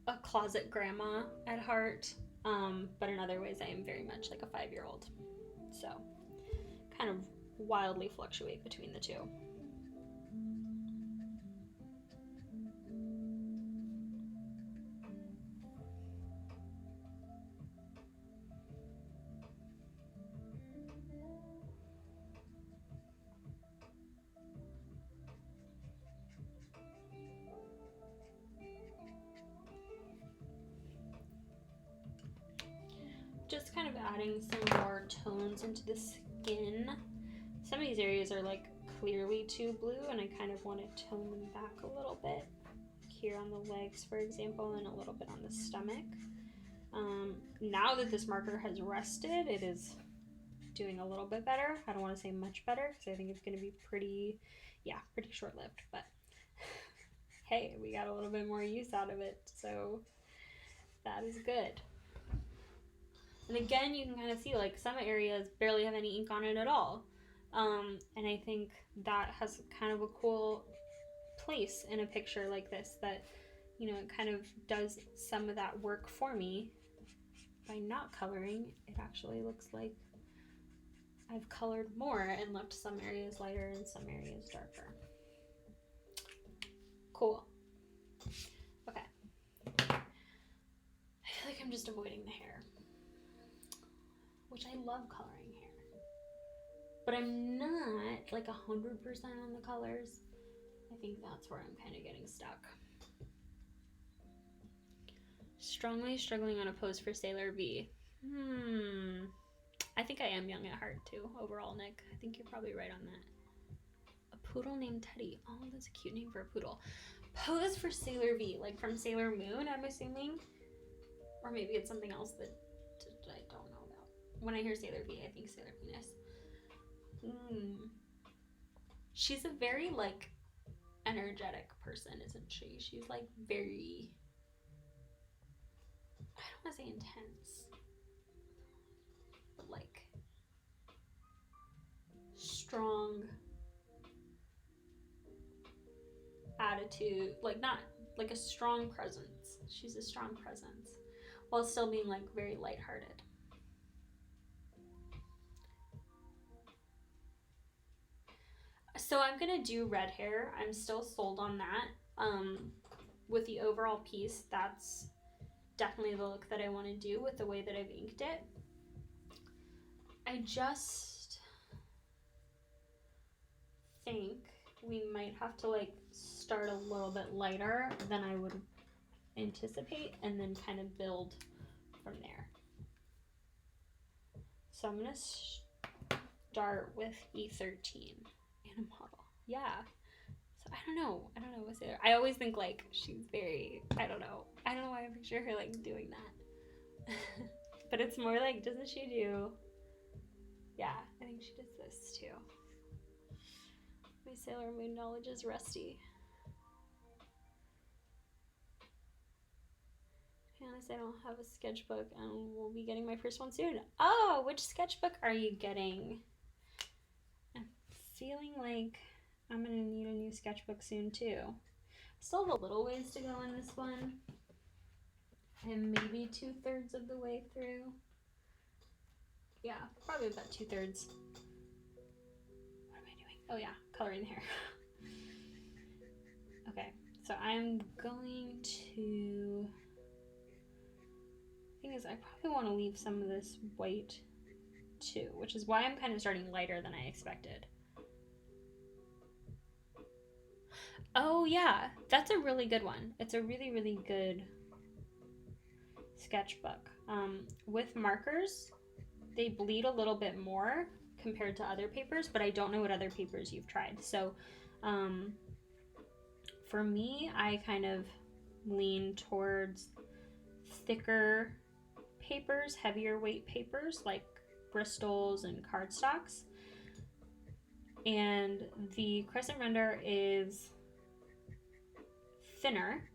a closet grandma at heart. But in other ways I am very much like a 5-year-old. So kind of wildly fluctuate between the two. Just kind of adding some more tones into the skin. Some of these areas are like clearly too blue, and I kind of want to tone them back a little bit. Here on the legs, for example, and a little bit on the stomach. Now that this marker has rested, it is doing a little bit better. I don't want to say much better because I think it's going to be pretty short-lived, but hey, we got a little bit more use out of it, so that is good. And again, you can kind of see like some areas barely have any ink on it at all. And I think that has kind of a cool place in a picture like this, that, you know, it kind of does some of that work for me. By not coloring, it actually looks like I've colored more and left some areas lighter and some areas darker. Cool. Okay. I feel like I'm just avoiding the hair, which I love coloring hair, but I'm not like 100% on the colors. I think that's where I'm kind of getting stuck. Strongly struggling on a pose for Sailor V. I think I am young at heart too, overall, Nick. I think you're probably right on that. A poodle named Teddy. Oh, that's a cute name for a poodle. Pose for Sailor V, like from Sailor Moon, I'm assuming. Or maybe it's something else that I don't know about. When I hear Sailor V, I think Sailor Venus. She's a very, like, energetic person, isn't she? She's, like, very, I don't want to say intense, but, like, strong attitude. Like, not, like, a strong presence. She's a strong presence, while still being, like, very lighthearted. So I'm gonna do red hair. I'm still sold on that. With the overall piece, that's definitely the look that I want to do with the way that I've inked it. I just think we might have to like start a little bit lighter than I would anticipate and then kind of build from there. So I'm going to start with E13 and a model. Yeah. So I don't know what's there. I always think like she's very, I don't know why I picture her like doing that. But it's more like, doesn't she do, yeah, I think she does this too. My Sailor Moon knowledge is rusty. Honestly, I don't have a sketchbook and we'll be getting my first one soon. Oh, which sketchbook are you getting? I'm feeling like I'm gonna need a new sketchbook soon too. Still have a little ways to go in this one. I'm maybe 2/3 of the way through. Yeah, probably about 2/3. What am I doing? Oh yeah, coloring the hair. Okay, so I'm going to, thing is I probably want to leave some of this white too, which is why I'm kind of starting lighter than I expected. Oh yeah, that's a really good one. It's a really, really good sketchbook. With markers, they bleed a little bit more compared to other papers, but I don't know what other papers you've tried. So for me, I kind of lean towards thicker papers, heavier weight papers like Bristols and cardstocks. And the Crescent Render is thinner.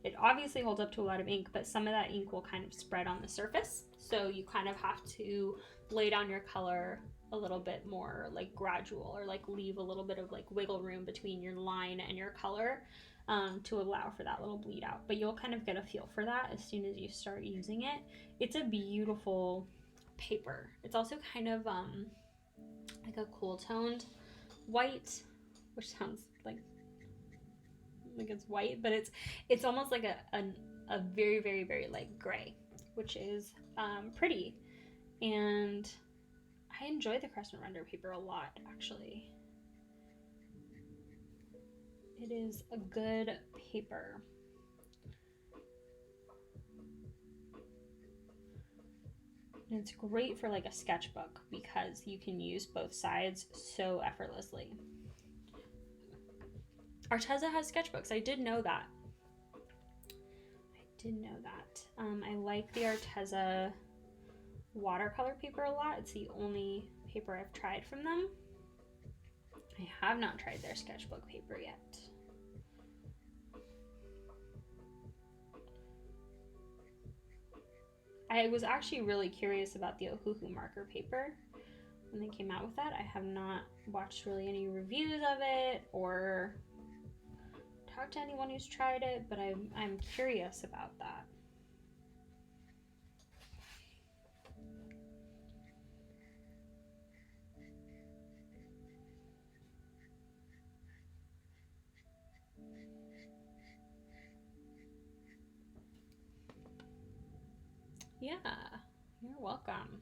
It obviously holds up to a lot of ink, but some of that ink will kind of spread on the surface. So you kind of have to lay down your color a little bit more like gradual, or like leave a little bit of like wiggle room between your line and your color to allow for that little bleed out. But you'll kind of get a feel for that as soon as you start using it. It's a beautiful paper. It's also kind of like a cool toned white, which sounds like it's white, but it's almost like a very, very, very light gray, which is pretty. And I enjoy the Crescent Render paper a lot, actually. It is a good paper. And it's great for like a sketchbook because you can use both sides so effortlessly. Arteza has sketchbooks. I did know that. I like the Arteza watercolor paper a lot. It's the only paper I've tried from them. I have not tried their sketchbook paper yet. I was actually really curious about the Ohuhu marker paper when they came out with that. I have not watched really any reviews of it or talked to anyone who's tried it, but I'm curious about that. Yeah, you're welcome.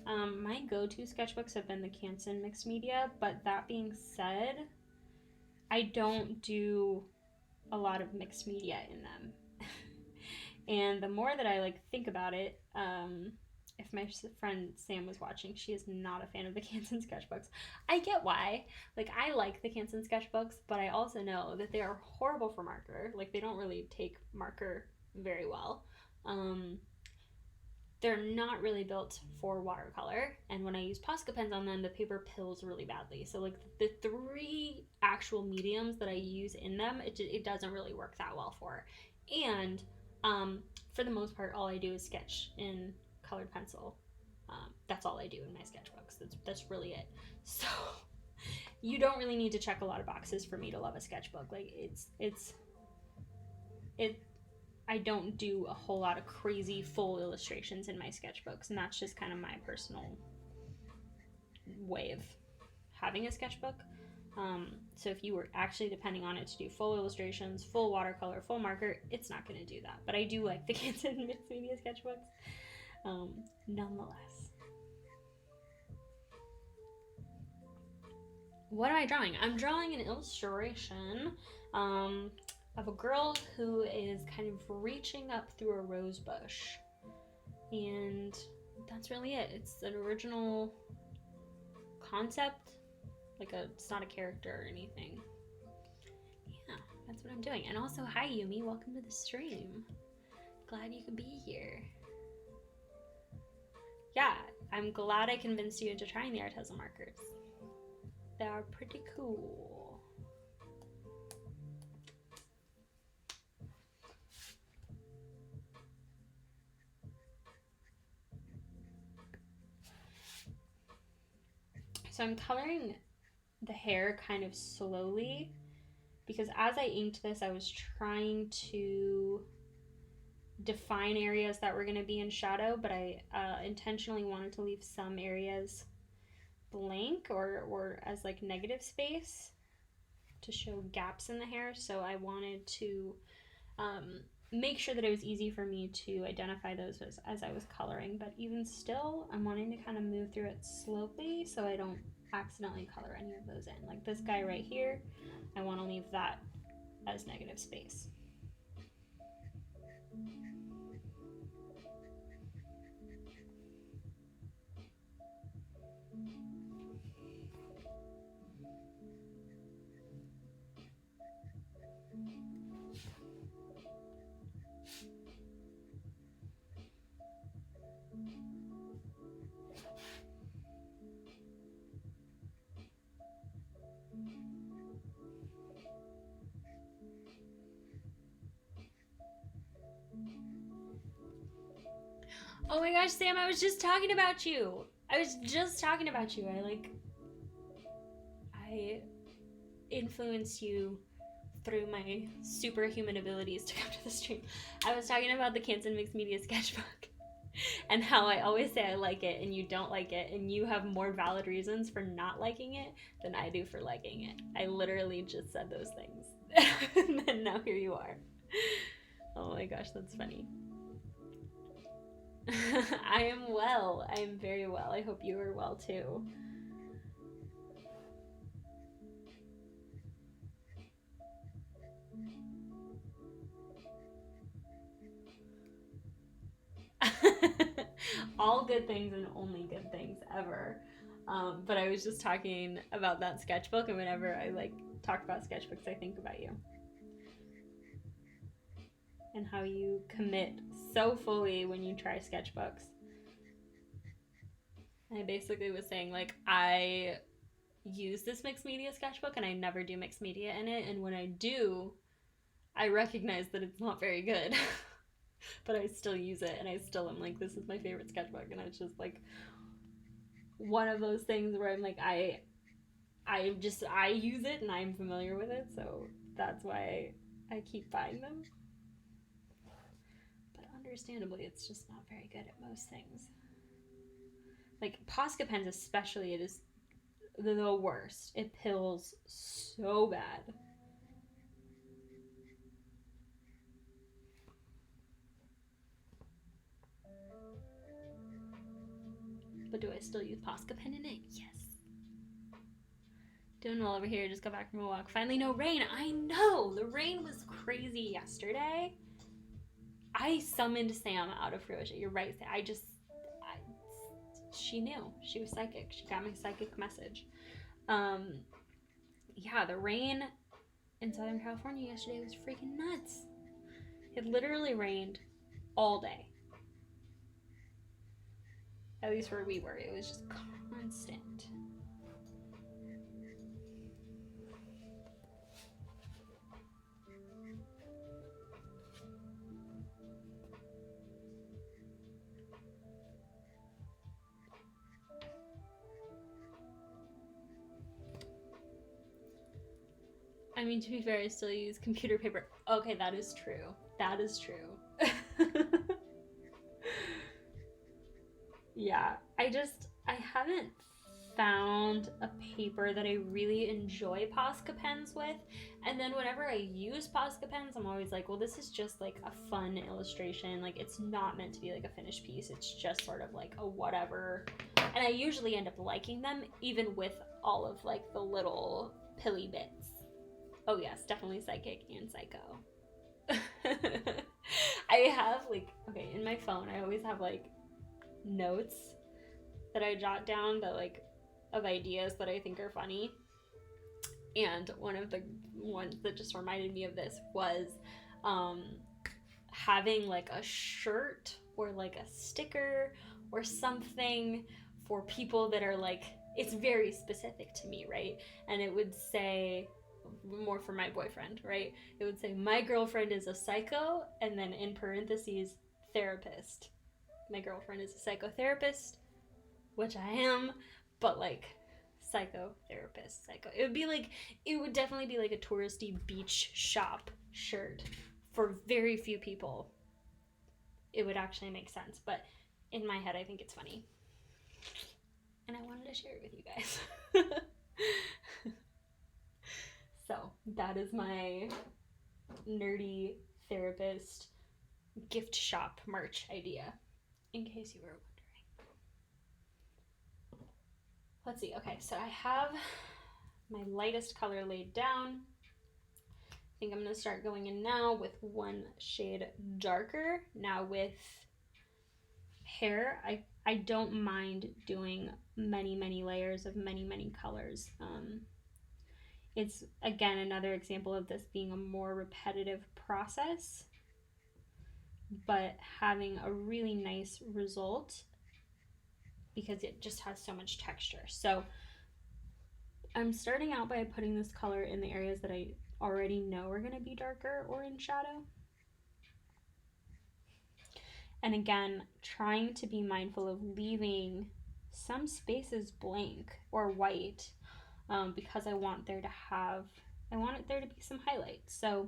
My go-to sketchbooks have been the Canson mixed media, but that being said, I don't do a lot of mixed media in them. And the more that I like think about it, if my friend Sam was watching, she is not a fan of the Canson sketchbooks. I get why. Like, I like the Canson sketchbooks, but I also know that they are horrible for marker. Like, they don't really take marker very well. They're not really built for watercolor, and when I use Posca pens on them, the paper pills really badly. So like the 3 actual mediums that I use in them, it doesn't really work that well for. And for the most part, all I do is sketch in colored pencil. That's all I do in my sketchbooks. That's really it. So you don't really need to check a lot of boxes for me to love a sketchbook. Like I don't do a whole lot of crazy full illustrations in my sketchbooks, and that's just kind of my personal way of having a sketchbook. So if you were actually depending on it to do full illustrations, full watercolor, full marker, it's not going to do that. But I do like the Canson mixed media sketchbooks, nonetheless. what am I drawing? I'm drawing an illustration of a girl who is kind of reaching up through a rose bush. And that's really it. It's an original concept. It's not a character or anything. Yeah, that's what I'm doing. And also, hi Yumi, welcome to the stream. Glad you could be here. Yeah, I'm glad I convinced you into trying the Arteza markers. They are pretty cool. So I'm coloring the hair kind of slowly because as I inked this, I was trying to define areas that were going to be in shadow, but I intentionally wanted to leave some areas blank or as like negative space to show gaps in the hair. So I wanted to make sure that it was easy for me to identify those as I was coloring, but even still, I'm wanting to kind of move through it slowly so I don't accidentally color any of those in. Like this guy right here, I want to leave that as negative space. Oh my gosh, Sam, I was just talking about you. I influenced you through my superhuman abilities to come to the stream. I was talking about the Canson Mixed Media sketchbook and how I always say I like it and you don't like it, and you have more valid reasons for not liking it than I do for liking it. I literally just said those things. And then now here you are. Oh my gosh, that's funny. I am well. I am very well. I hope you are well too. All good things and only good things ever. But I was just talking about that sketchbook, and whenever I talk about sketchbooks, I think about you. And how you commit so fully when you try sketchbooks. And I basically was saying, I use this mixed media sketchbook and I never do mixed media in it. And when I do, I recognize that it's not very good. But I still use it, and I still am like, this is my favorite sketchbook. And it's just one of those things where I'm like, I use it and I'm familiar with it. So that's why I keep buying them. Understandably, it's just not very good at most things. Posca pens especially, it is the worst. It pills so bad. But do I still use Posca pen in it? Yes. Doing well over here. Just got back from a walk. Finally no rain. I know! The rain was crazy yesterday. I summoned Sam out of fruition. You're right, Sam. She knew. She was psychic. She got my psychic message. Yeah, the rain in Southern California yesterday was freaking nuts. It literally rained all day. At least where we were. It was just constant. I mean, to be fair, I still use computer paper. Okay, that is true. That is true. Yeah, I haven't found a paper that I really enjoy Posca pens with. And then whenever I use Posca pens, I'm always like, well, this is just a fun illustration. It's not meant to be a finished piece. It's just sort of a whatever. And I usually end up liking them even with all of like the little pilly bits. Oh yes, definitely psychic and psycho. I have like, okay, in my phone I always have like notes that I jot down that like of ideas that I think are funny. And one of the ones that just reminded me of this was having like a shirt or like a sticker or something for people that are like, it's very specific to me, right? And it would say, more for my boyfriend, right? It would say, my girlfriend is a psycho, and then in parentheses, therapist. My girlfriend is a psychotherapist, which I am, but like psychotherapist, psycho. It would definitely be like a touristy beach shop shirt. For very few people, it would actually make sense, but in my head, I think it's funny. And I wanted to share it with you guys. So that is my nerdy therapist gift shop merch idea, in case you were wondering. Let's see. Okay, so I have my lightest color laid down. I think I'm going to start going in now with one shade darker. Now with hair, I don't mind doing many layers of many colors. It's, again, another example of this being a more repetitive process, but having a really nice result because it just has so much texture. So I'm starting out by putting this color in the areas that I already know are going to be darker or in shadow. And again, trying to be mindful of leaving some spaces blank or white because I want there to be some highlight. So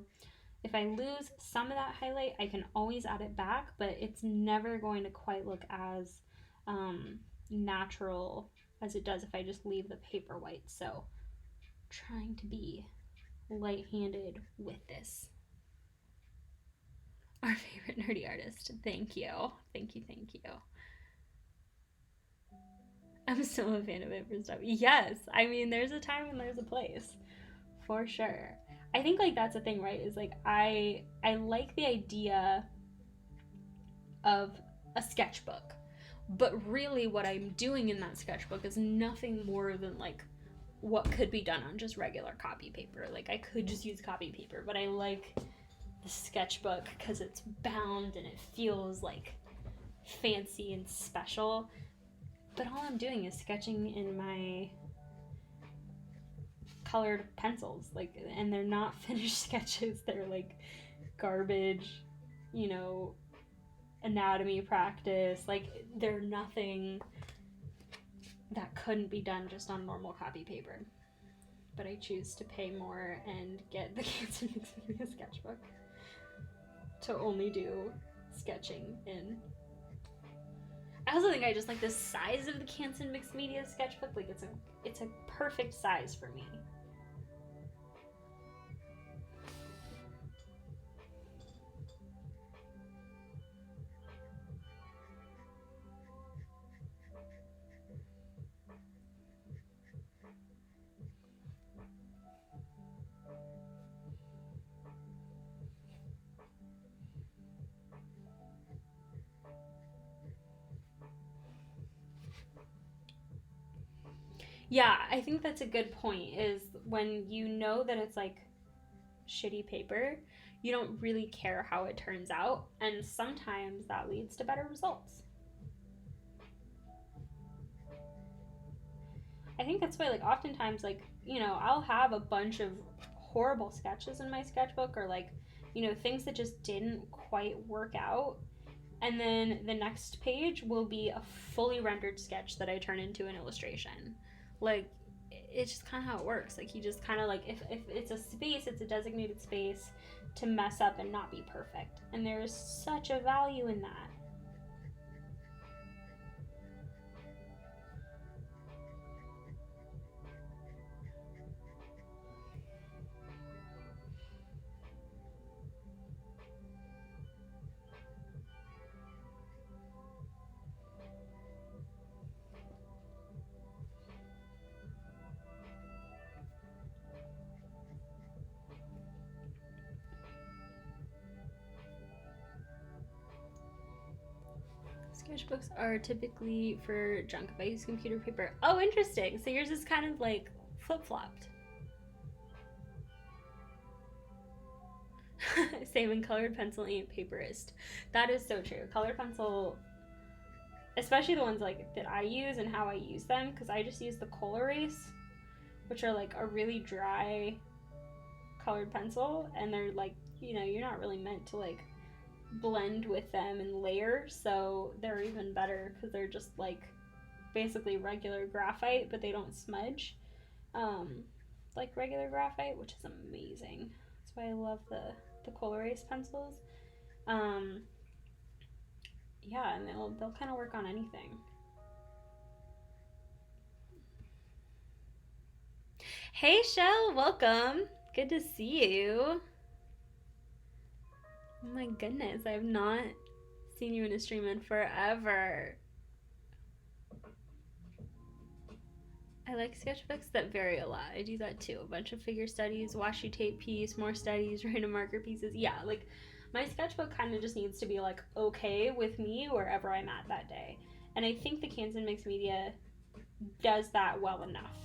if I lose some of that highlight, I can always add it back, but it's never going to quite look as natural as it does if I just leave the paper white. So trying to be light-handed with this. Our favorite nerdy artist. Thank you. Thank you. I'm still a fan of it for stuff. Yes. I mean, there's a time and there's a place. For sure. I think like that's the thing, right? Is like I like the idea of a sketchbook. But really what I'm doing in that sketchbook is nothing more than like what could be done on just regular copy paper. Like I could just use copy paper, but I like the sketchbook because it's bound and it feels like fancy and special. But all I'm doing is sketching in my colored pencils, like, and they're not finished sketches. They're like garbage, you know, anatomy practice. Like they're nothing that couldn't be done just on normal copy paper. But I choose to pay more and get the Canson Mixed Media sketchbook to only do sketching in. I also think I just like the size of the Canson Mixed Media sketchbook. Like it's a perfect size for me. Yeah, I think that's a good point, is when you know that it's like shitty paper, you don't really care how it turns out, and sometimes that leads to better results. I think that's why, like, oftentimes, like, you know, I'll have a bunch of horrible sketches in my sketchbook, or like, you know, things that just didn't quite work out, and then the next page will be a fully rendered sketch that I turn into an illustration. Like, it's just kind of how it works. Like, you just kind of like, if it's a space, it's a designated space to mess up and not be perfect, and there's such a value in that. sketchbooks are typically for junk if I use computer paper. Oh, interesting. So yours is kind of like flip-flopped. Saving colored pencil ink paperist. That is so true. Colored pencil, especially the ones like that I use and how I use them, because I just use the Kohl Erase, which are like a really dry colored pencil, and they're like, you know, you're not really meant to like blend with them and layer, so they're even better because they're just like basically regular graphite, but they don't smudge like regular graphite, which is amazing. That's why I love the Kohl Erase pencils. Yeah, and they'll kind of work on anything. Hey Shell, welcome. Good to see you. Oh my goodness, I have not seen you in a stream in forever. I like sketchbooks that vary a lot. I do that too. A bunch of figure studies, washi tape piece, more studies, random marker pieces. Yeah, like my sketchbook kind of just needs to be like okay with me wherever I'm at that day. And I think the Canson Mixed Media does that well enough.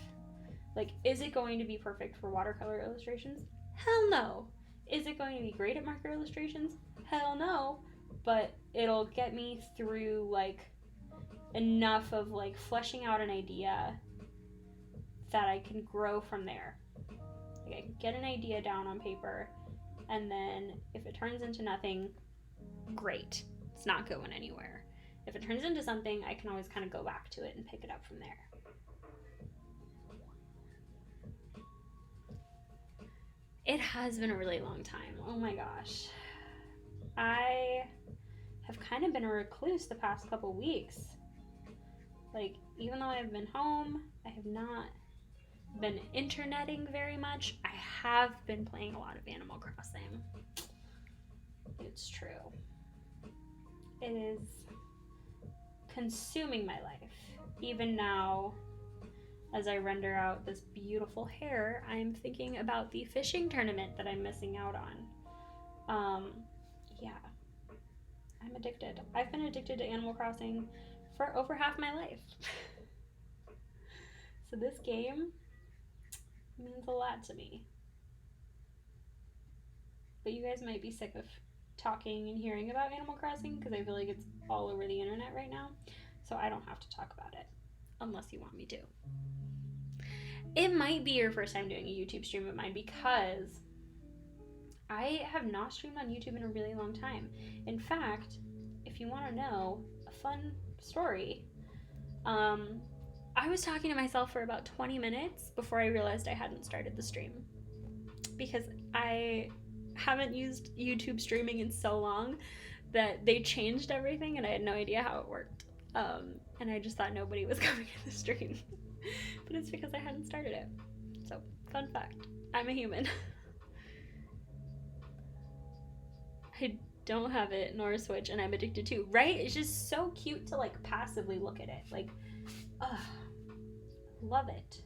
Like, is it going to be perfect for watercolor illustrations? Hell no. Is it going to be great at marker illustrations? Hell no. But it'll get me through like enough of like fleshing out an idea that I can grow from there. Like, I can get an idea down on paper, and then if it turns into nothing, great. It's not going anywhere. If it turns into something, I can always kind of go back to it and pick it up from there. It has been a really long time. Oh my gosh. I have kind of been a recluse the past couple weeks. Like, even though I've been home, I have not been interneting very much. I have been playing a lot of Animal Crossing. It's true. It is consuming my life. Even now, as I render out this beautiful hair, I'm thinking about the fishing tournament that I'm missing out on. Yeah, I'm addicted. I've been addicted to Animal Crossing for over half my life. So this game means a lot to me. But you guys might be sick of talking and hearing about Animal Crossing because I feel like it's all over the internet right now. So I don't have to talk about it unless you want me to. It might be your first time doing a YouTube stream of mine because I have not streamed on YouTube in a really long time. In fact, if you want to know a fun story, I was talking to myself for about 20 minutes before I realized I hadn't started the stream because I haven't used YouTube streaming in so long that they changed everything and I had no idea how it worked. And I just thought nobody was coming to the stream. But it's because I hadn't started it. So, fun fact, I'm a human. I don't have it nor a Switch and I'm addicted too, right? It's just so cute to like passively look at it. Like, love it.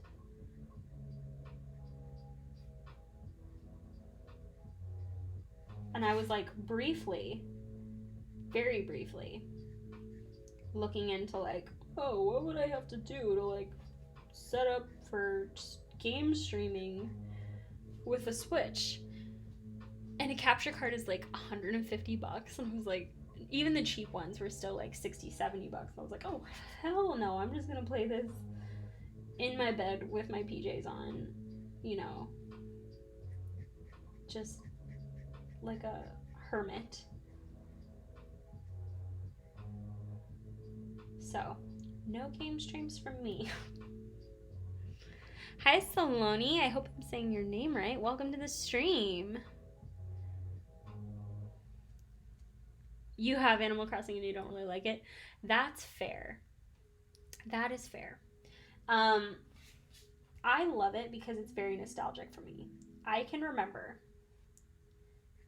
And I was like briefly, very briefly, looking into like, oh, what would I have to do to like set up for game streaming with a Switch? And a capture card is like $150, and I was like, even the cheap ones were still like $60, $70. I was like, oh hell no, I'm just gonna play this in my bed with my PJs on, you know, just like a hermit. So, no game streams from me. Hi Saloni, I hope I'm saying your name right. Welcome to the stream. You have Animal Crossing and you don't really like it. That's fair. That is fair. I love it because it's very nostalgic for me. I can remember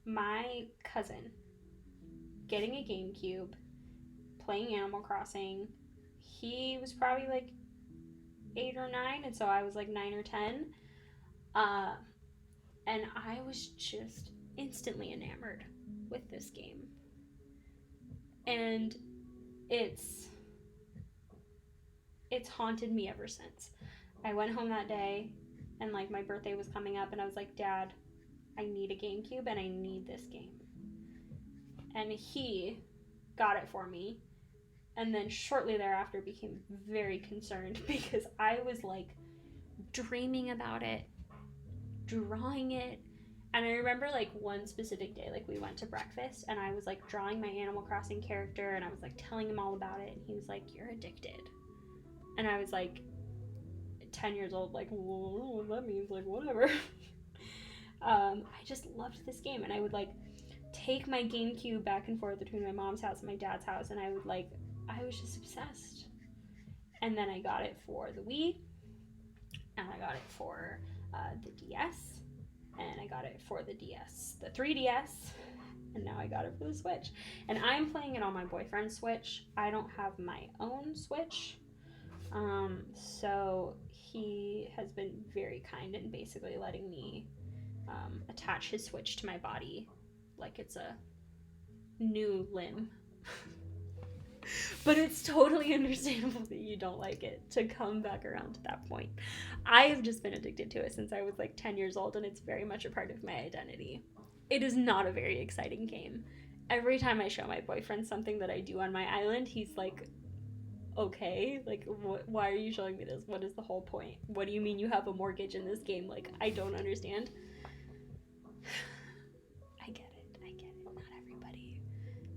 my cousin getting a GameCube, playing Animal Crossing. He was probably like 8 or 9, and so I was like 9 or 10. And I was just instantly enamored with this game. And it's haunted me ever since. I went home that day and like my birthday was coming up and I was like, Dad, I need a GameCube and I need this game. And he got it for me. And then shortly thereafter became very concerned because I was like dreaming about it, drawing it. And I remember like one specific day, like we went to breakfast and I was like drawing my Animal Crossing character and I was like telling him all about it. And he was like, you're addicted. And I was like 10 years old, like, well, I don't know what that means, like, whatever. I just loved this game. And I would like take my GameCube back and forth between my mom's house and my dad's house. And I was just obsessed. And then I got it for the Wii. And I got it for the DS. And I got it for the DS, the 3DS, and now I got it for the Switch. And I'm playing it on my boyfriend's Switch. I don't have my own Switch. So he has been very kind in basically letting me attach his Switch to my body like it's a new limb. But it's totally understandable that you don't like it to come back around to that point. I have just been addicted to it since I was like 10 years old and it's very much a part of my identity. It is not a very exciting game. Every time I show my boyfriend something that I do on my island, he's like, okay, like, why are you showing me this? What is the whole point? What do you mean you have a mortgage in this game? Like, I don't understand. I get it.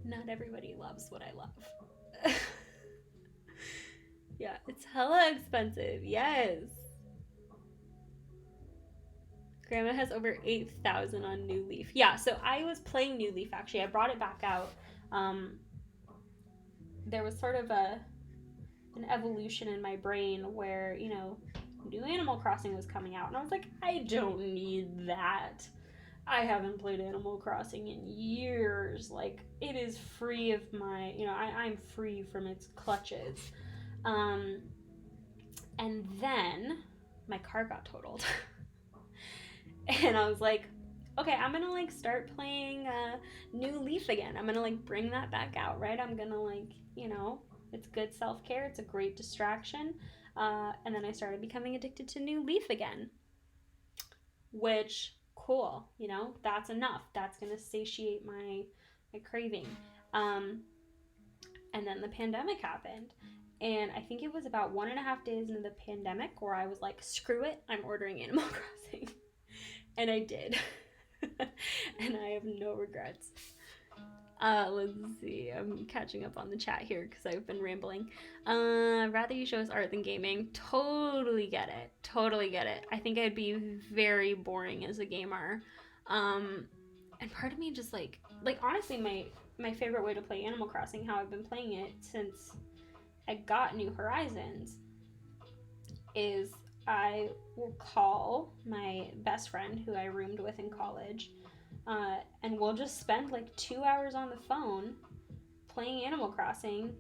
Not everybody loves what I love. Yeah, it's hella expensive. Yes. Grandma has over 8,000 on New Leaf. Yeah, so I was playing New Leaf actually. I brought it back out. There was sort of an evolution in my brain where, you know, new Animal Crossing was coming out and I was like, I don't need that. I haven't played Animal Crossing in years. Like, it is free of my, you know, I'm free from its clutches. And then my car got totaled. And I was like, okay, I'm gonna like start playing New Leaf again. I'm gonna like bring that back out, right? I'm gonna like, you know, it's good self-care. It's a great distraction. And then I started becoming addicted to New Leaf again, which, cool, you know, that's enough. That's gonna satiate my craving. And then the pandemic happened. And I think it was about 1.5 days into the pandemic where I was like, screw it, I'm ordering Animal Crossing. And I did. And I have no regrets. Let's see. I'm catching up on the chat here because I've been rambling. Rather you show us art than gaming. Totally get it. I think I'd be very boring as a gamer. And part of me just like honestly, my favorite way to play Animal Crossing, how I've been playing it since I got New Horizons, is I will call my best friend who I roomed with in college, and we'll just spend like 2 hours on the phone playing Animal Crossing,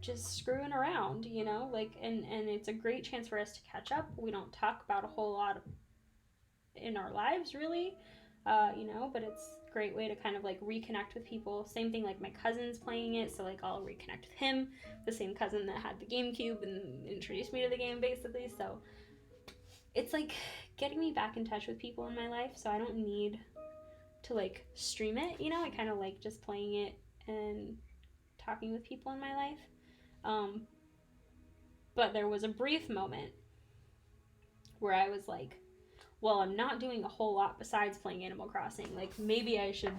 just screwing around, you know, like, and it's a great chance for us to catch up. We don't talk about a whole lot in our lives, really, you know, but it's a great way to kind of like reconnect with people. Same thing, like my cousin's playing it, so like I'll reconnect with him, the same cousin that had the GameCube and introduced me to the game, basically. So it's like getting me back in touch with people in my life, so I don't need to like stream it, you know. I kind of like just playing it and talking with people in my life. But there was a brief moment where I was like, well, I'm not doing a whole lot besides playing Animal Crossing. Like, maybe I should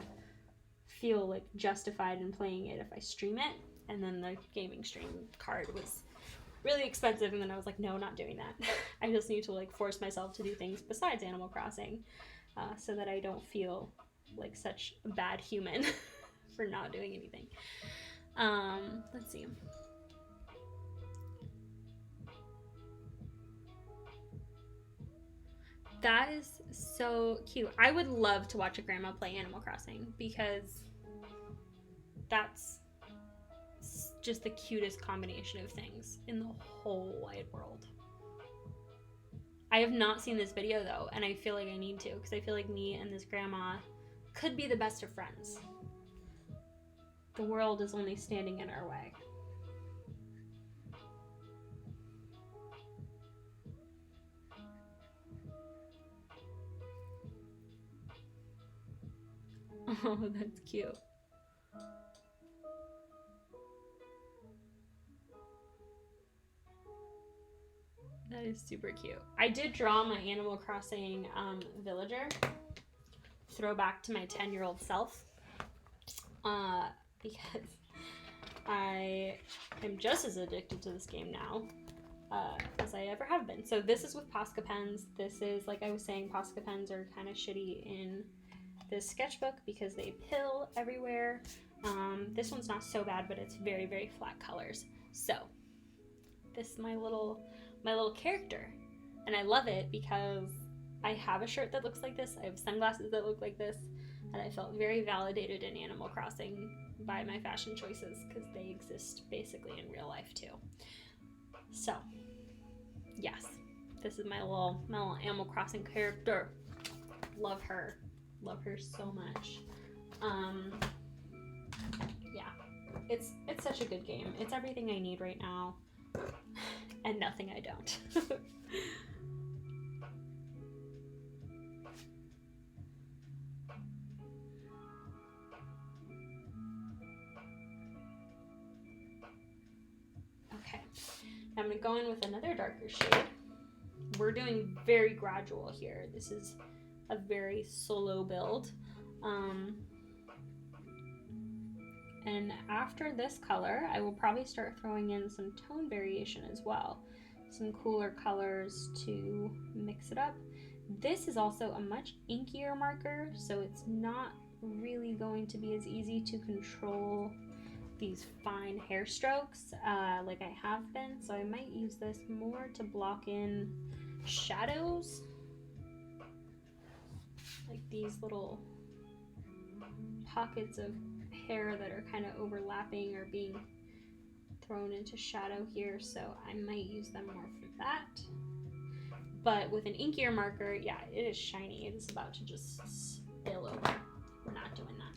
feel like justified in playing it if I stream it. And then the gaming stream card was really expensive, and then I was like, no, not doing that. I just need to like force myself to do things besides Animal Crossing, so that I don't feel like such a bad human for not doing anything. Let's see. That is so cute. I would love to watch a grandma play Animal Crossing because that's just the cutest combination of things in the whole wide world. I have not seen this video though, and I feel like I need to, because I feel like me and this grandma could be the best of friends. The world is only standing in our way. Oh, that's cute. That is super cute. I did draw my Animal Crossing villager. Throwback to my 10-year-old self. Because I am just as addicted to this game now as I ever have been. So this is with Posca pens. This is, like I was saying, Posca pens are kind of shitty in this sketchbook because they pill everywhere. This one's not so bad, but it's very, very flat colors. So this is my little character, and I love it because I have a shirt that looks like this. I have sunglasses that look like this, and I felt very validated in Animal Crossing by my fashion choices because they exist basically in real life too. So yes, this is my little Animal Crossing character. Love her so much. Yeah, it's such a good game. It's everything I need right now and nothing I don't. Okay, I'm gonna go in with another darker shade. We're doing very gradual here. This is a very slow build. And after this color, I will probably start throwing in some tone variation as well. Some cooler colors to mix it up. This is also a much inkier marker, so it's not really going to be as easy to control these fine hair strokes like I have been. So I might use this more to block in shadows, like these little pockets of hair that are kind of overlapping or being thrown into shadow here, so I might use them more for that. But with an inkier marker, yeah, it is shiny. It is about to just spill over. We're not doing that.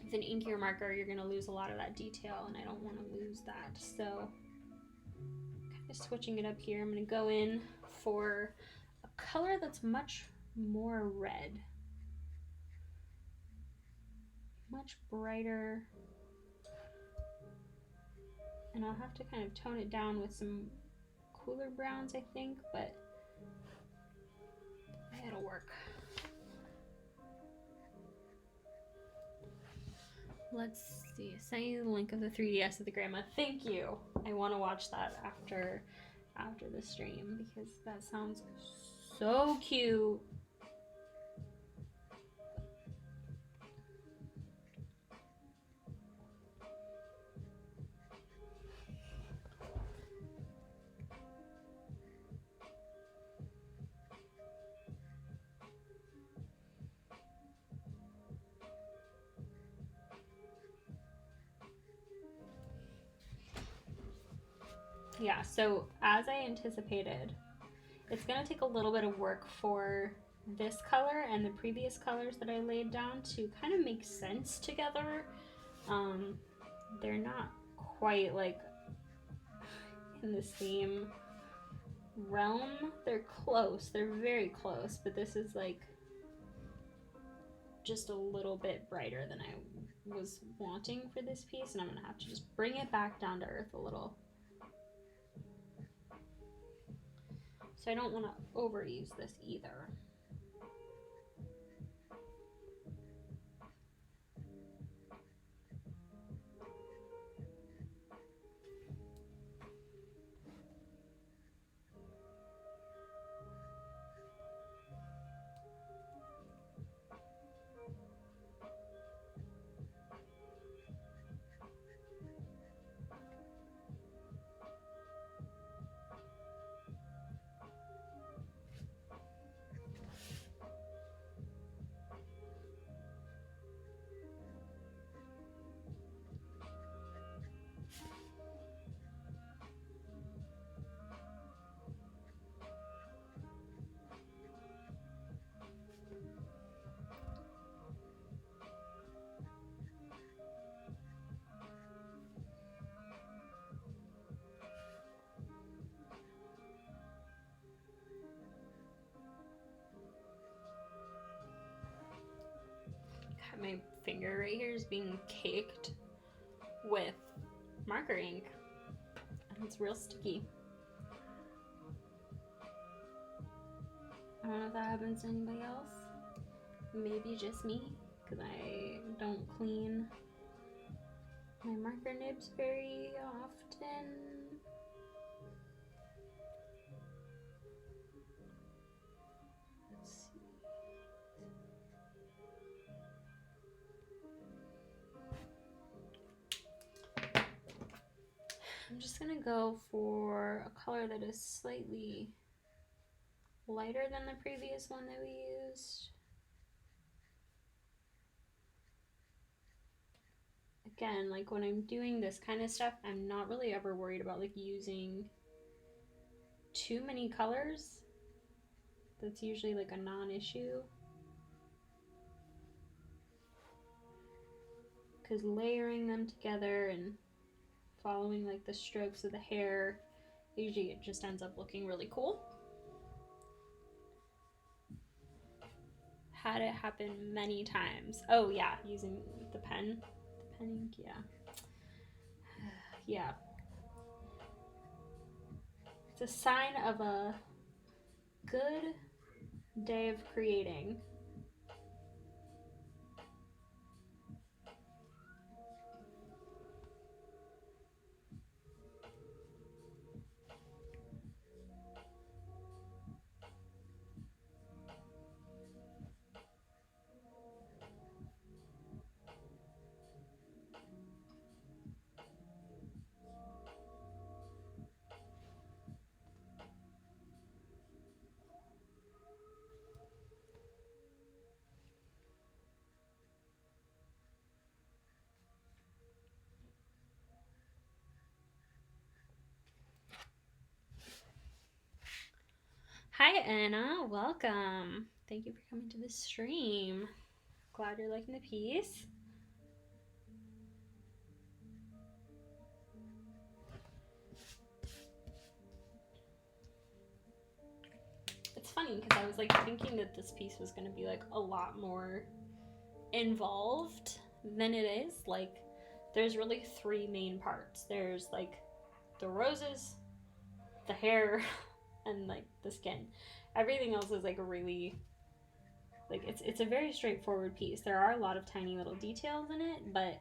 With an inkier marker, you're going to lose a lot of that detail, and I don't want to lose that. So kind of switching it up here, I'm going to go in for a color that's much more red. Much brighter. And I'll have to kind of tone it down with some cooler browns, I think, but it'll work. Let's see. Send you the link of the 3DS of the grandma. Thank you. I want to watch that after the stream because that sounds so cute. Yeah, so as I anticipated, it's going to take a little bit of work for this color and the previous colors that I laid down to kind of make sense together. They're not quite like in the same realm. They're close. They're very close, but this is like just a little bit brighter than I was wanting for this piece, and I'm going to have to just bring it back down to earth a little. So I don't want to overuse this either. My finger right here is being caked with marker ink, and it's real sticky. I don't know if that happens to anybody else. Maybe just me, because I don't clean my marker nibs very often. Let's see. I'm just gonna go for a color that is slightly lighter than the previous one that we used. Again, like when I'm doing this kind of stuff, I'm not really ever worried about like using too many colors. That's usually like a non-issue. Because layering them together and following like the strokes of the hair, usually it just ends up looking really cool. Had it happen many times. Oh yeah, using the pen ink, yeah. Yeah. It's a sign of a good day of creating. Hi Anna, welcome. Thank you for coming to the stream. Glad you're liking the piece. It's funny because I was like thinking that this piece was going to be like a lot more involved than it is. Like there's really three main parts. There's like the roses, the hair, and like the skin. Everything else is like really like it's a very straightforward piece. There are a lot of tiny little details in it, but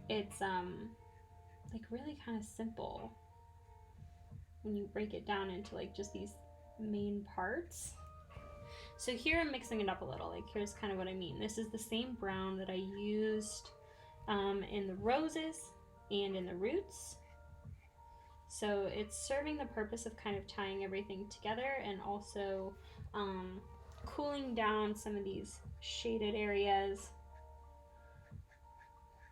it's like really kind of simple when you break it down into like just these main parts. So here I'm mixing it up a little. Like here's kind of what I mean. This is the same brown that I used in the roses and in the roots. So it's serving the purpose of kind of tying everything together and also cooling down some of these shaded areas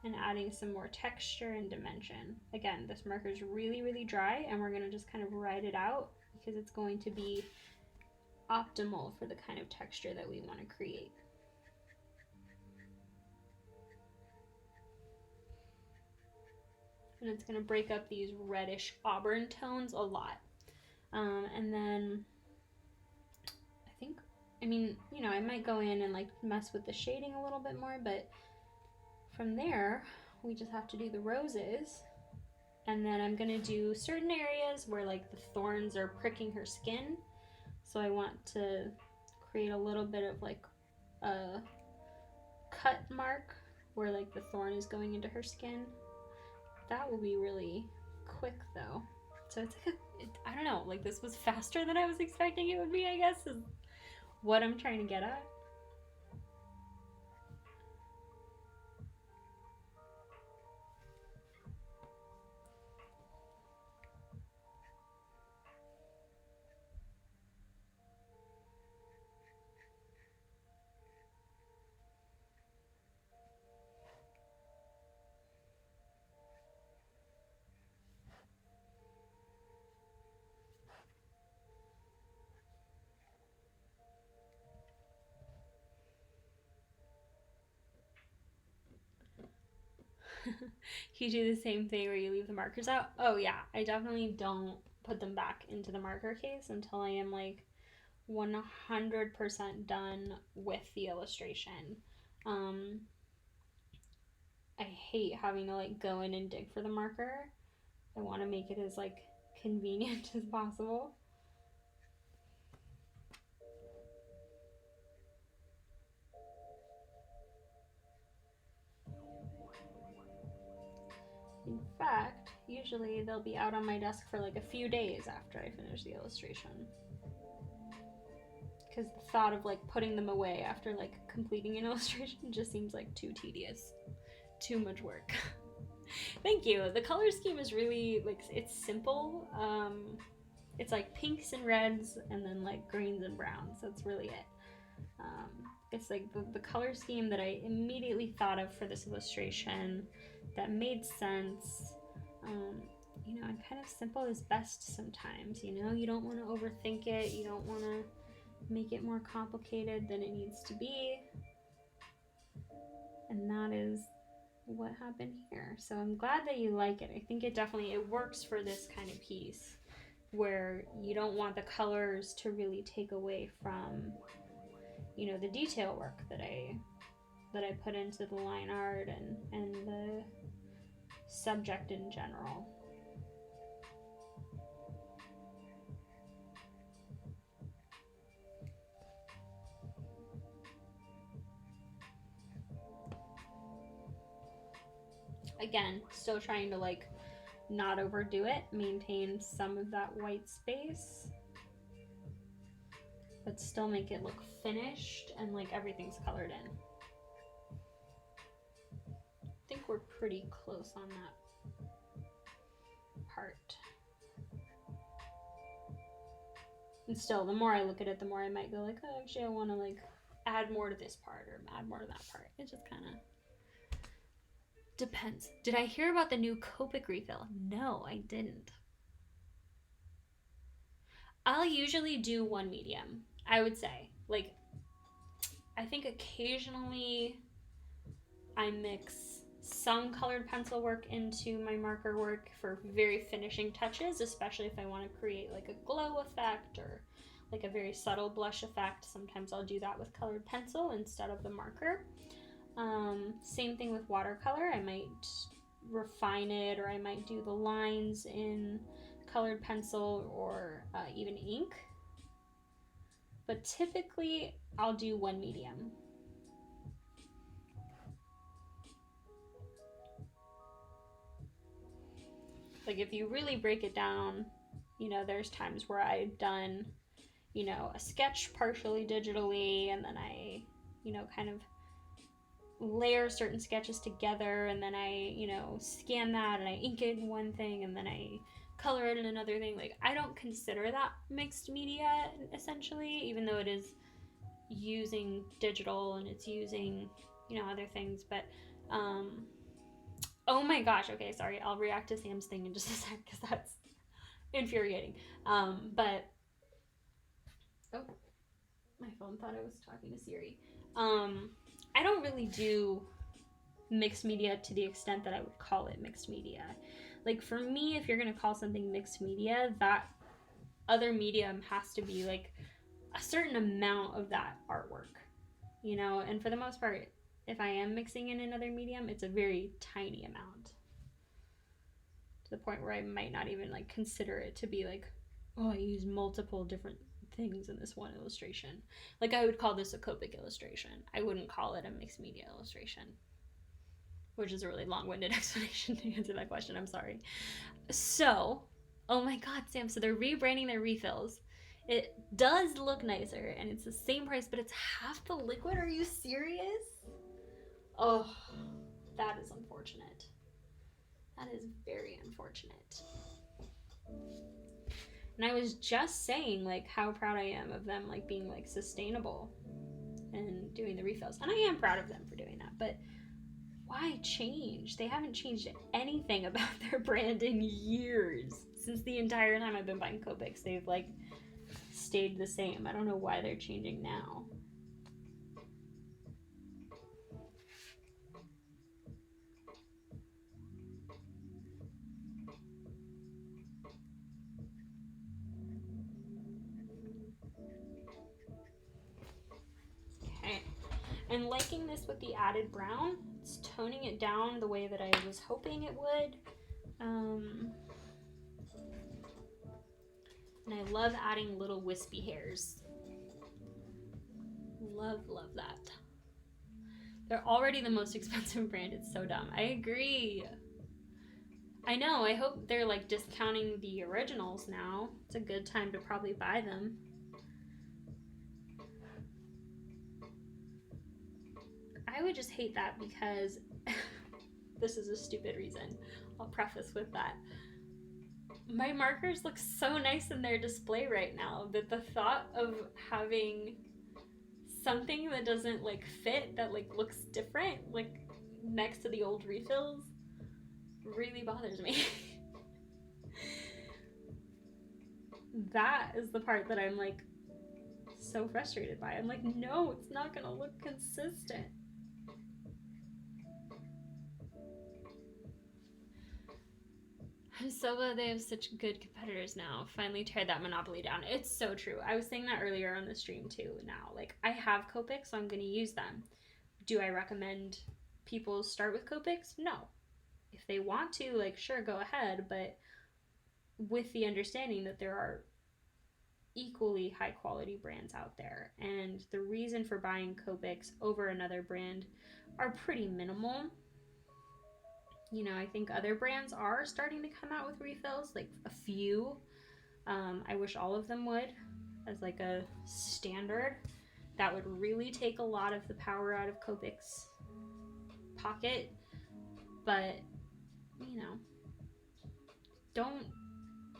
and adding some more texture and dimension. Again, this marker is really, really dry and we're gonna just kind of ride it out because it's going to be optimal for the kind of texture that we want to create. And it's going to break up these reddish auburn tones a lot. And then I mean, you know, I might go in and like mess with the shading a little bit more, but from there, we just have to do the roses. And then I'm going to do certain areas where like the thorns are pricking her skin. So I want to create a little bit of like a cut mark where like the thorn is going into her skin. That will be really quick though. So it's like I don't know, like this was faster than I was expecting it would be, I guess, is what I'm trying to get at. You do the same thing where you leave the markers out? Oh yeah, I definitely don't put them back into the marker case until I am like 100% done with the illustration. I hate having to like go in and dig for the marker. I want to make it as like convenient as possible. In fact, usually they'll be out on my desk for like a few days after I finish the illustration. Because the thought of like putting them away after like completing an illustration just seems like too tedious. Too much work. Thank you. The color scheme is really like, it's simple. It's like pinks and reds and then like greens and browns. That's really it. It's like the color scheme that I immediately thought of for this illustration that made sense. You know, and kind of simple is best sometimes, you know? You don't want to overthink it. You don't want to make it more complicated than it needs to be. And that is what happened here. So I'm glad that you like it. I think it works for this kind of piece where you don't want the colors to really take away from, you know, the detail work that I put into the line art and the subject in general. Again, still trying to like not overdo it, maintain some of that white space, but still make it look finished and like everything's colored in. I think we're pretty close on that part. And still, the more I look at it, the more I might go like, oh, actually I want to like add more to this part or add more to that part. It just kind of depends. Did I hear about the new Copic refill? No, I didn't. I'll usually do one medium, I would say. Like, I think occasionally I mix some colored pencil work into my marker work for very finishing touches, especially if I want to create like a glow effect or like a very subtle blush effect. Sometimes I'll do that with colored pencil instead of the marker. Same thing with watercolor. I might refine it, or I might do the lines in colored pencil or even ink. But typically I'll do one medium. Like if you really break it down, you know, there's times where I've done, you know, a sketch partially digitally, and then I, you know, kind of layer certain sketches together, and then I, you know, scan that and I ink it in one thing and then I color it in another thing. Like, I don't consider that mixed media essentially, even though it is using digital and it's using, you know, other things. But oh my gosh, okay, sorry, I'll react to Sam's thing in just a sec because that's infuriating. But oh, my phone thought I was talking to Siri. I don't really do mixed media to the extent that I would call it mixed media. Like, for me, if you're gonna call something mixed media, that other medium has to be like a certain amount of that artwork, you know? And for the most part, if I am mixing in another medium, it's a very tiny amount, to the point where I might not even like consider it to be like, oh, I use multiple different things in this one illustration. Like, I would call this a Copic illustration. I wouldn't call it a mixed media illustration, which is a really long-winded explanation to answer that question. I'm sorry. So, oh my god, Sam, so they're rebranding their refills. It does look nicer, and it's the same price, but it's half the liquid. Are you serious? Oh, that is unfortunate. That is very unfortunate. And I was just saying like how proud I am of them like being like sustainable and doing the refills. And I am proud of them for doing that, but why change? They haven't changed anything about their brand in years. Since the entire time I've been buying Copics, they've like stayed the same. I don't know why they're changing now. Okay. I'm liking this with the added brown. It's toning it down the way that I was hoping it would. And I love adding little wispy hairs. Love, love that. They're already the most expensive brand. It's so dumb. I agree. I know. I hope they're like discounting the originals now. It's a good time to probably buy them. I would just hate that because this is a stupid reason. I'll preface with that. My markers look so nice in their display right now that the thought of having something that doesn't like fit, that like looks different, like next to the old refills, really bothers me. That is the part that I'm like so frustrated by. I'm like, no, it's not gonna look consistent. I'm so glad they have such good competitors now. Finally teared that monopoly down. It's so true. I was saying that earlier on the stream too now. Like, I have Copics, so I'm going to use them. Do I recommend people start with Copics? No. If they want to, like, sure, go ahead, but with the understanding that there are equally high quality brands out there. And the reason for buying Copics over another brand are pretty minimal. You know, I think other brands are starting to come out with refills, like a few. I wish all of them would, as like a standard. That would really take a lot of the power out of Copic's pocket. But, you know,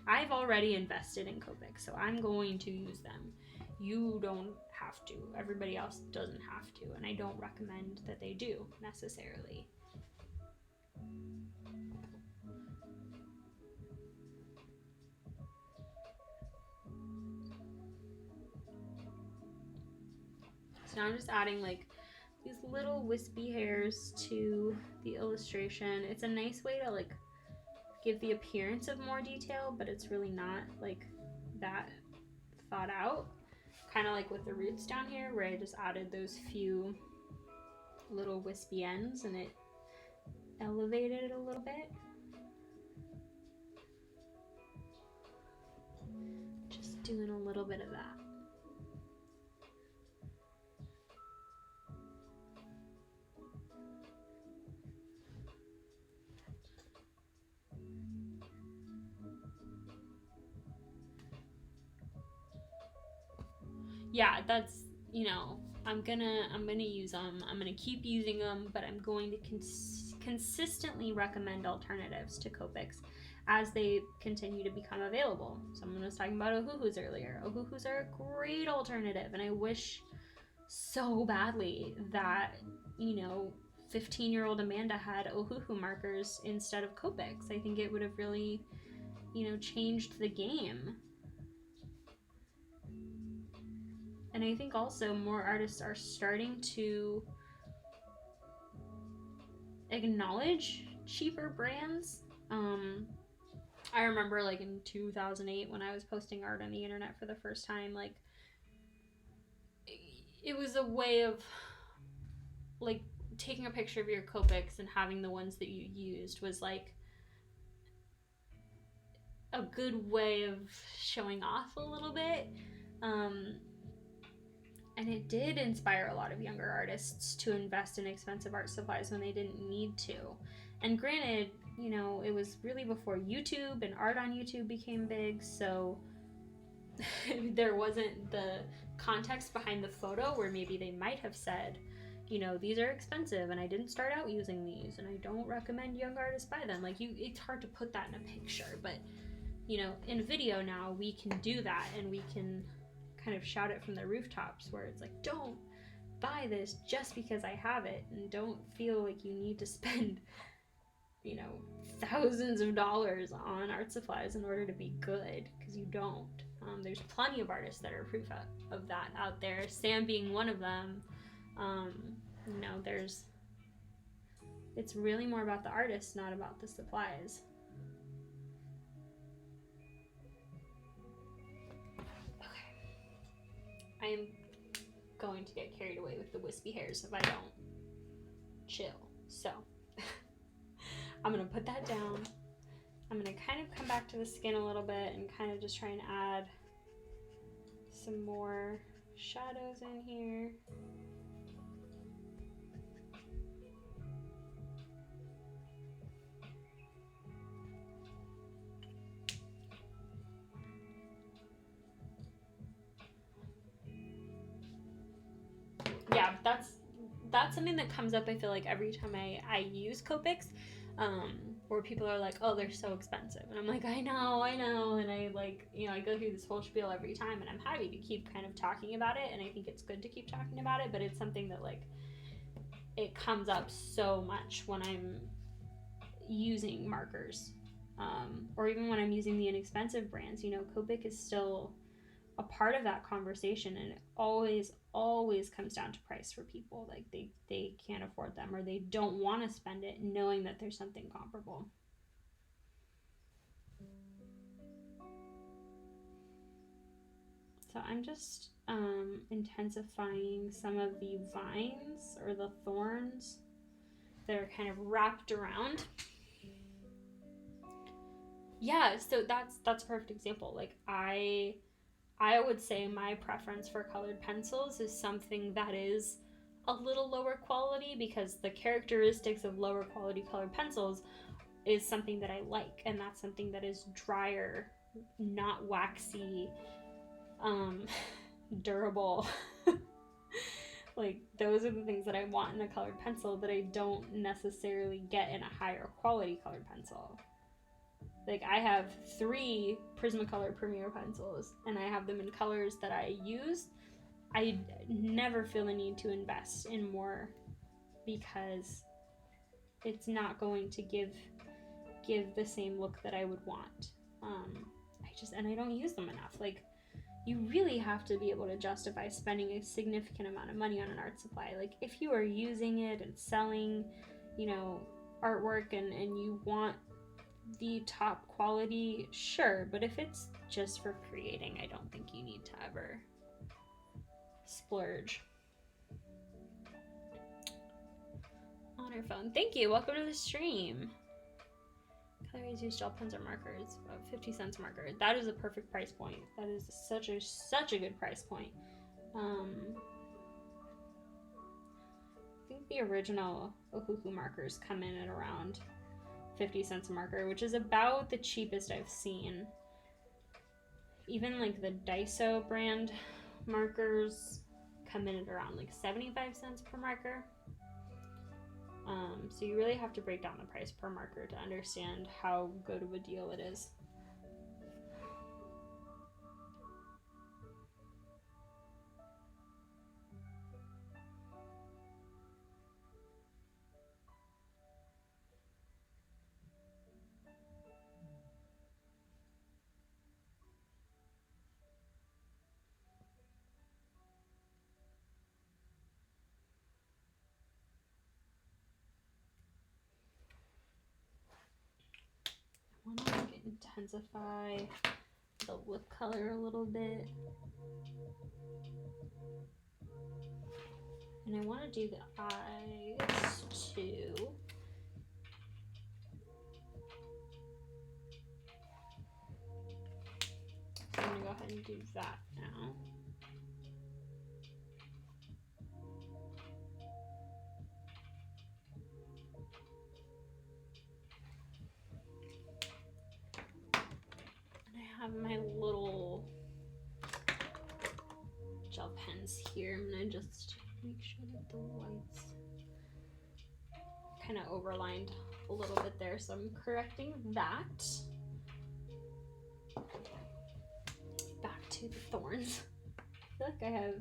I've already invested in Copic, so I'm going to use them. You don't have to. Everybody else doesn't have to, and I don't recommend that they do necessarily. So now I'm just adding like these little wispy hairs to the illustration. It's a nice way to like give the appearance of more detail, but it's really not like that thought out. Kind of like with the roots down here where I just added those few little wispy ends and it elevated it a little bit. Just doing a little bit of that. Yeah, that's, you know, I'm gonna use them. I'm gonna keep using them, but I'm going to consistently recommend alternatives to Copics as they continue to become available. Someone was talking about Ohuhus earlier. Ohuhus are a great alternative, and I wish so badly that, you know, 15-year-old Amanda had Ohuhu markers instead of Copics. I think it would have really, you know, changed the game. And I think also more artists are starting to acknowledge cheaper brands. I remember like in 2008 when I was posting art on the internet for the first time, like it was a way of like taking a picture of your Copics and having the ones that you used was like a good way of showing off a little bit. And it did inspire a lot of younger artists to invest in expensive art supplies when they didn't need to. And granted, you know, it was really before YouTube and art on YouTube became big, so there wasn't the context behind the photo where maybe they might have said, you know, these are expensive and I didn't start out using these and I don't recommend young artists buy them. Like, it's hard to put that in a picture, but, you know, in video now we can do that and we can kind of shout it from the rooftops where it's like, don't buy this just because I have it, and don't feel like you need to spend, you know, thousands of dollars on art supplies in order to be good, because you don't. There's plenty of artists that are proof of that out there, Sam being one of them. You know, it's really more about the artist, not about the supplies. I am going to get carried away with the wispy hairs if I don't chill. So I'm gonna put that down. I'm gonna kind of come back to the skin a little bit and kind of just try and add some more shadows in here. Yeah, that's something that comes up, I feel like, every time I use Copics, where people are like, oh, they're so expensive. And I'm like, I know. And I like, I go through this whole spiel every time, and I'm happy to keep kind of talking about it. And I think it's good to keep talking about it, but it's something that, like, it comes up so much when I'm using markers. Or even when I'm using the inexpensive brands, Copic is still a part of that conversation, and it always comes down to price for people. Like they can't afford them, or they don't want to spend it knowing that there's something comparable. So I'm just intensifying some of the vines or the thorns that are kind of wrapped around. Yeah, so that's a perfect example. Like I would say my preference for colored pencils is something that is a little lower quality, because the characteristics of lower quality colored pencils is something that I like, and that's something that is drier, not waxy, durable. Like those are the things that I want in a colored pencil that I don't necessarily get in a higher quality colored pencil. Like I have 3 Prismacolor Premier pencils, and I have them in colors that I use. I never feel the need to invest in more, because it's not going to give the same look that I would want. I don't use them enough. Like, you really have to be able to justify spending a significant amount of money on an art supply. Like, if you are using it and selling, artwork, and you want the top quality, sure, but if it's just for creating, I don't think you need to ever splurge on your phone. Thank you. Welcome to the stream. Colors, use gel pens or markers. About 50 cents a marker. That is a perfect price point. That is such a good price point. I think the original Ohuhu markers come in at around 50 cents a marker, which is about the cheapest I've seen. Even like the Daiso brand markers come in at around like 75 cents per marker. So you really have to break down the price per marker to understand how good of a deal it is. I want to like intensify the lip color a little bit. And I want to do the eyes too. So I'm going to go ahead and do that now. And I have my little gel pens here. I'm going to just make sure that the whites kind of overlined a little bit there, so I'm correcting that. Back to the thorns. I feel like I have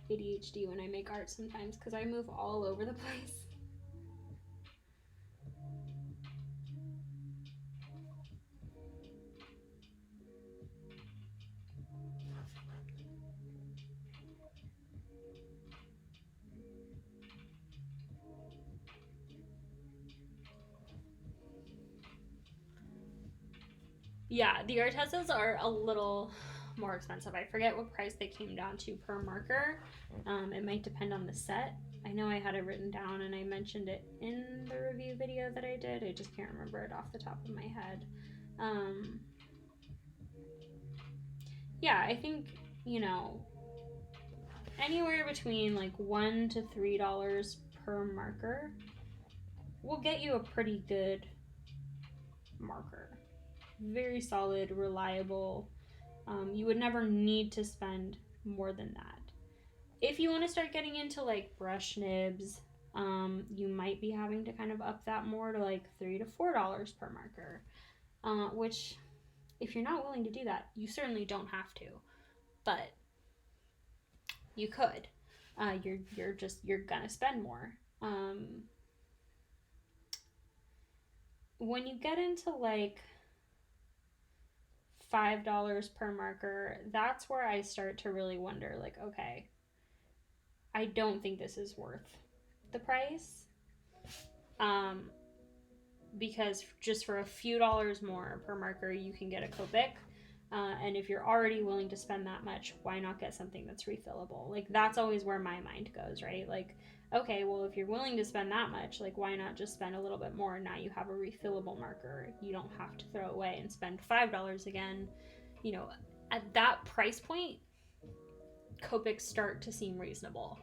ADHD when I make art sometimes, because I move all over the place. Yeah, the Artezas are a little more expensive. I forget what price they came down to per marker. It might depend on the set. I know I had it written down and I mentioned it in the review video that I did. I just can't remember it off the top of my head. Yeah, I think, you know, anywhere between like $1 to $3 per marker will get you a pretty good marker. Very solid, reliable. You would never need to spend more than that. If you want to start getting into like brush nibs, you might be having to kind of up that more to like $3 to $4 per marker, which if you're not willing to do that, you certainly don't have to, but you could. You're gonna spend more. When you get into like $5 per marker, that's where I start to really wonder, like, okay, I don't think this is worth the price. Because just for a few dollars more per marker, you can get a Copic. And if you're already willing to spend that much, why not get something that's refillable? Like, that's always where my mind goes, right? Like, okay, well, if you're willing to spend that much, like, why not just spend a little bit more? Now you have a refillable marker. You don't have to throw away and spend $5 again. You know, at that price point, Copics start to seem reasonable.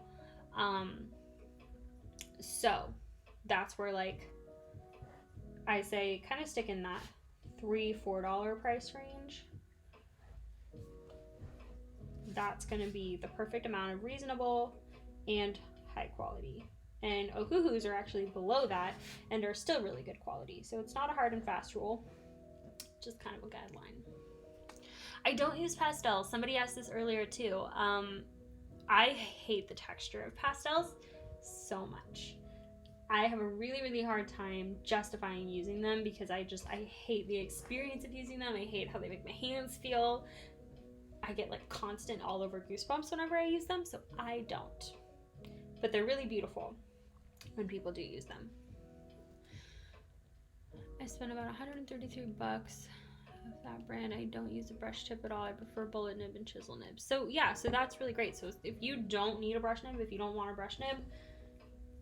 So that's where, like, I say kind of stick in that $3-4 price range. That's going to be the perfect amount of reasonable and high quality. And Ohuhus are actually below that and are still really good quality. So it's not a hard and fast rule, just kind of a guideline. I don't use pastels. Somebody asked this earlier too. I hate the texture of pastels so much. I have a really, really hard time justifying using them because I hate the experience of using them. I hate how they make my hands feel. I get like constant all over goosebumps whenever I use them, so I don't. But they're really beautiful when people do use them. I spent about $133 of that brand. I don't use a brush tip at all. I prefer bullet nib and chisel nib. So yeah, so that's really great. So if you don't need a brush nib, if you don't want a brush nib,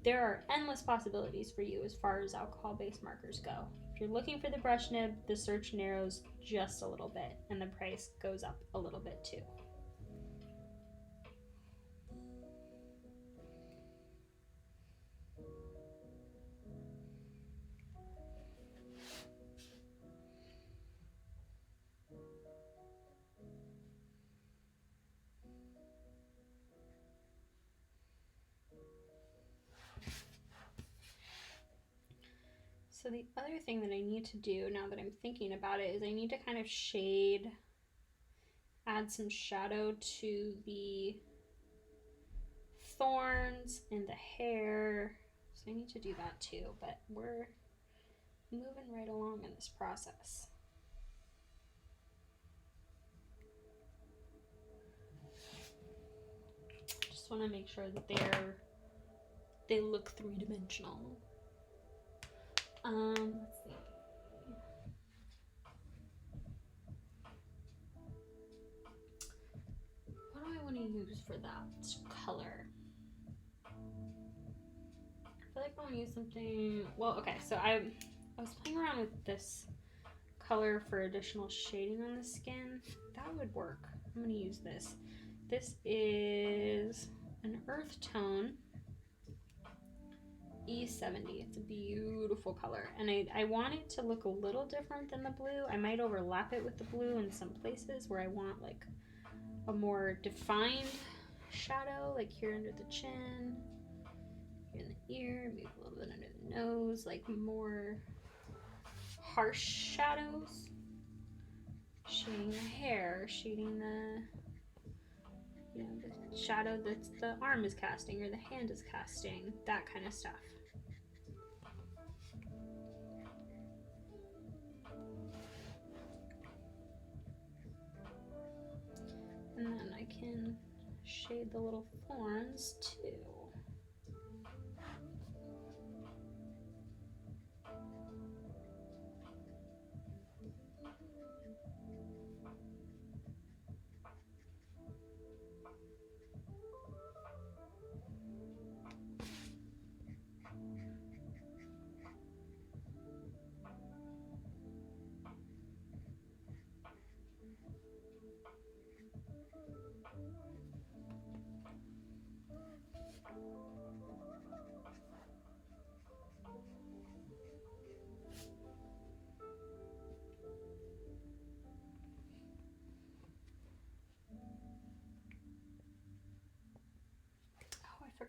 there are endless possibilities for you as far as alcohol-based markers go. If you're looking for the brush nib, the search narrows just a little bit and the price goes up a little bit too. So the other thing that I need to do now that I'm thinking about it is I need to kind of add some shadow to the thorns and the hair. So I need to do that too, but we're moving right along in this process. Just want to make sure that they look three-dimensional. Let's see. What do I want to use for that color? I feel like I want to use something. Well, okay, so I was playing around with this color for additional shading on the skin. That would work. I'm going to use this. This is an earth tone. E70. It's a beautiful color, and I want it to look a little different than the blue. I might overlap it with the blue in some places where I want like a more defined shadow, like here under the chin, here in the ear, maybe a little bit under the nose, like more harsh shadows. Shading the hair, shading the, you know, the shadow that the arm is casting or the hand is casting, that kind of stuff. And then I can shade the little thorns too.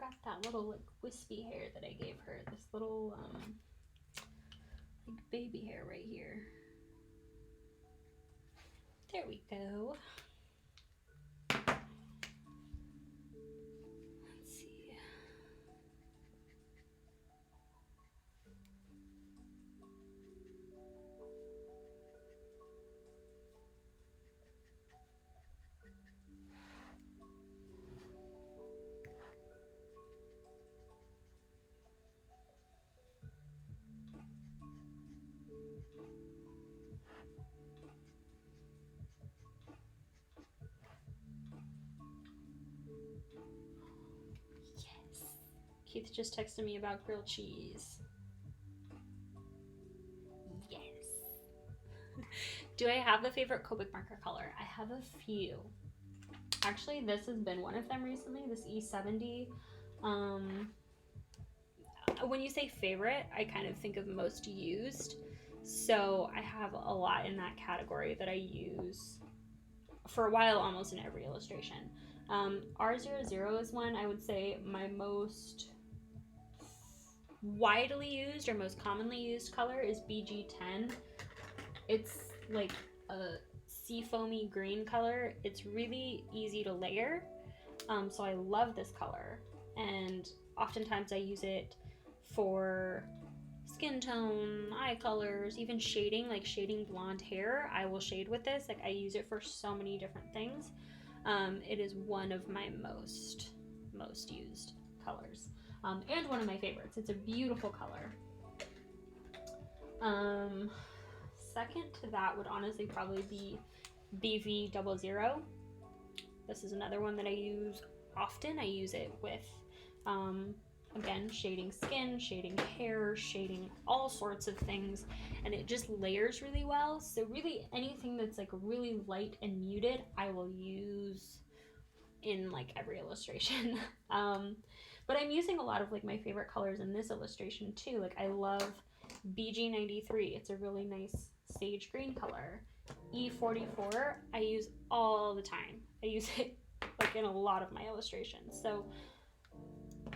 forgot that little like wispy hair that I gave her. This little like baby hair right here. There we go. Let's see. Keith just texted me about grilled cheese. Yes. Do I have a favorite Copic marker color? I have a few. Actually, this has been one of them recently, this E70. When you say favorite, I kind of think of most used. So I have a lot in that category that I use for a while almost in every illustration. R00 is one I would say my most widely used or most commonly used color is BG10. It's like a seafoamy green color. It's really easy to layer, so I love this color, and oftentimes I use it for skin tone, eye colors, even shading, like shading blonde hair. I will shade with this. Like I use it for so many different things. It is one of my most used colors, and one of my favorites. It's a beautiful color. Second to that would honestly probably be BV00. This is another one that I use often. I use it with, again, shading skin, shading hair, shading all sorts of things, and it just layers really well. So really anything that's like really light and muted, I will use in like every illustration. But I'm using a lot of like my favorite colors in this illustration too. Like I love BG93. It's a really nice sage green color. E44 I use all the time. I use it like in a lot of my illustrations. So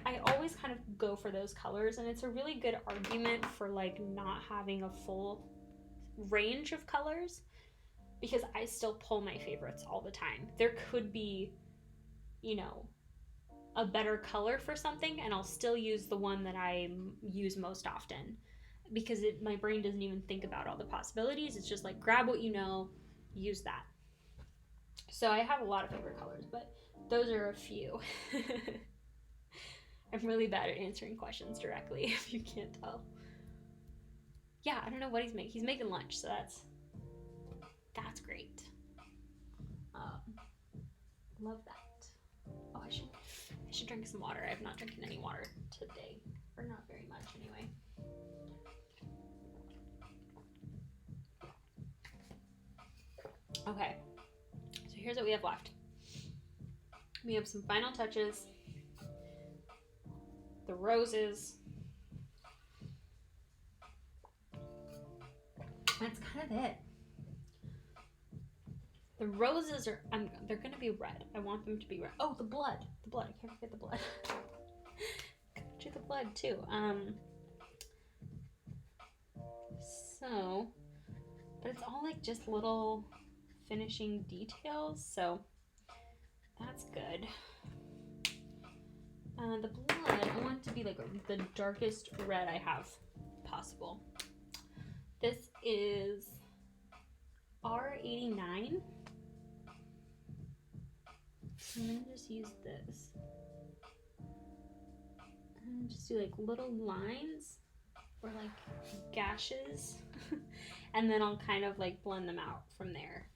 I always kind of go for those colors, and it's a really good argument for like not having a full range of colors, because I still pull my favorites all the time. There could be, you know, a better color for something and I'll still use the one that I use most often, because my brain doesn't even think about all the possibilities. It's just like grab what you know, use that. So I have a lot of favorite colors, but those are a few. I'm really bad at answering questions directly, if you can't tell. Yeah, I don't know what he's making. He's making lunch, so that's great. Love that. Oh, I should drink some water. I've not drinking any water today, or not very much anyway. Okay, so here's what we have left. We have some final touches, the roses. That's kind of it. The roses are, they're gonna be red. I want them to be red. Oh, the blood. I can't forget the blood. Do the blood too. So, but it's all like just little finishing details, so that's good. The blood, I want it to be like the darkest red I have possible. This is R89. I'm gonna just use this and just do like little lines or like gashes and then I'll kind of like blend them out from there.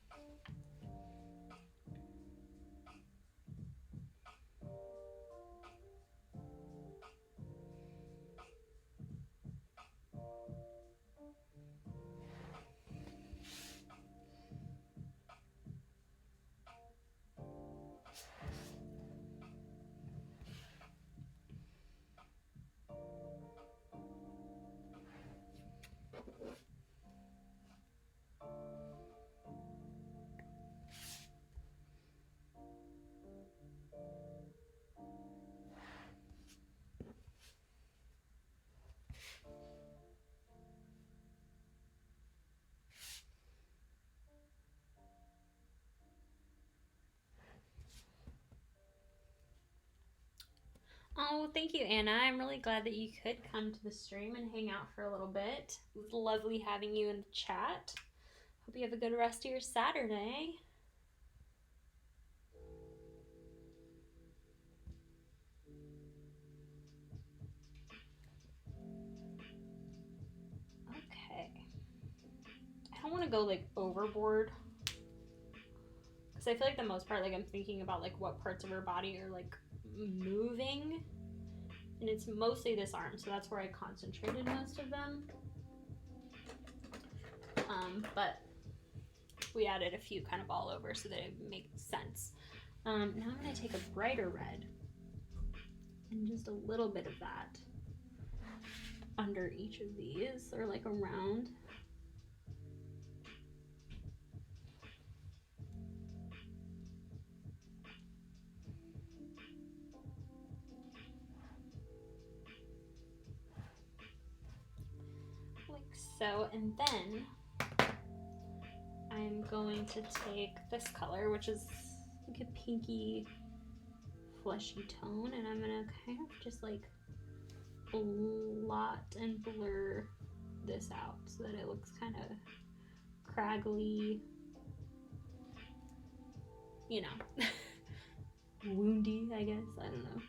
Oh, thank you, Anna. I'm really glad that you could come to the stream and hang out for a little bit. It was lovely having you in the chat. Hope you have a good rest of your Saturday. Okay. I don't want to go like overboard because I feel like the most part, like I'm thinking about like what parts of her body are like moving, and it's mostly this arm, so that's where I concentrated most of them. But we added a few kind of all over so that it makes sense. Now I'm going to take a brighter red and just a little bit of that under each of these, or like around. Like so, and then I'm going to take this color, which is like a pinky fleshy tone, and I'm gonna kind of just like blot and blur this out so that it looks kind of craggly, you know, woundy, I guess, I don't know.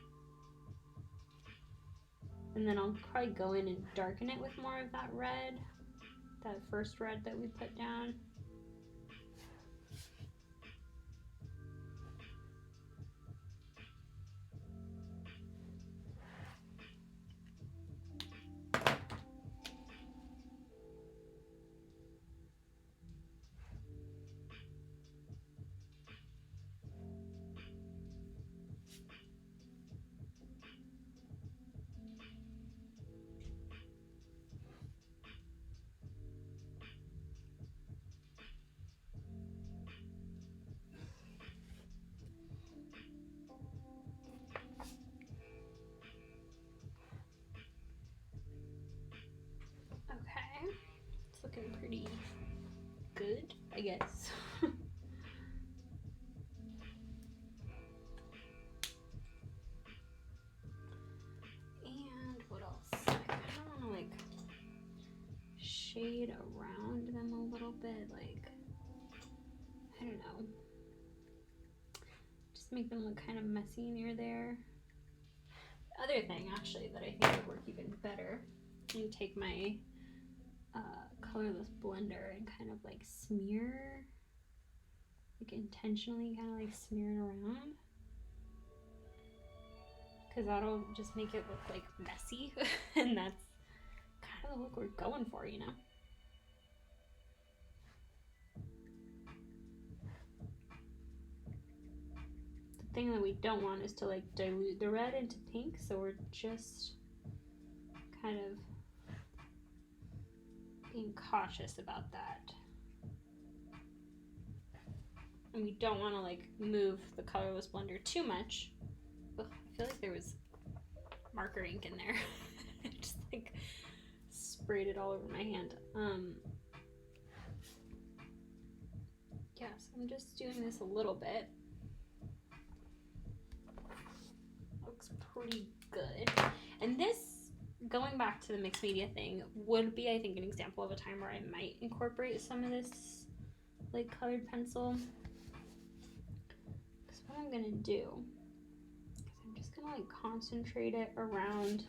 And then I'll probably go in and darken it with more of that red, that first red that we put down. Okay, it's looking pretty good, I guess. And what else? I kind of want to like shade around them a little bit, like, I don't know, just make them look kind of messy near there. The other thing actually that I think would work even better, you take my colorless blender and kind of like smear, like intentionally kind of like smear it around, because that'll just make it look like messy and that's kind of the look we're going for, you know. The thing that we don't want is to like dilute the red into pink, so we're just kind of being cautious about that. And we don't want to like move the colorless blender too much. Ugh, I feel like there was marker ink in there. Just like sprayed it all over my hand. Yeah, so I'm just doing this a little bit. Looks pretty good. And this, going back to the mixed media thing, would be, I think, an example of a time where I might incorporate some of this like colored pencil. Because what I'm gonna do is I'm just gonna like concentrate it around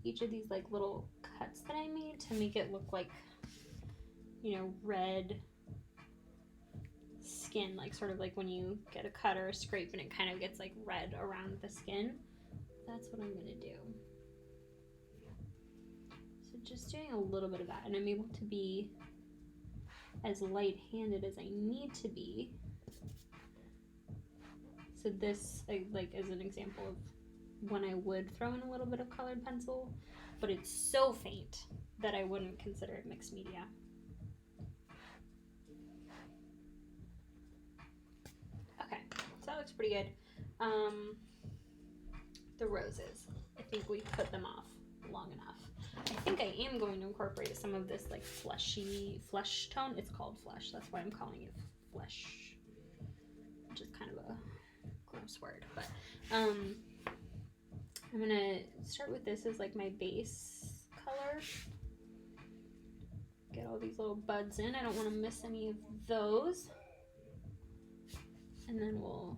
each of these like little cuts that I made to make it look like, you know, red skin, like sort of like when you get a cut or a scrape and it kind of gets like red around the skin. That's what I'm gonna do. So just doing a little bit of that, and I'm able to be as light-handed as I need to be. So this like is an example of when I would throw in a little bit of colored pencil, but it's so faint that I wouldn't consider it mixed media. Okay, so that looks pretty good. The roses, I think we put them off long enough. I think I am going to incorporate some of this like fleshy flesh tone. It's called flesh, that's why I'm calling it flesh, which is kind of a gross word, but I'm gonna start with this as like my base color. Get all these little buds in. I don't want to miss any of those. And then we'll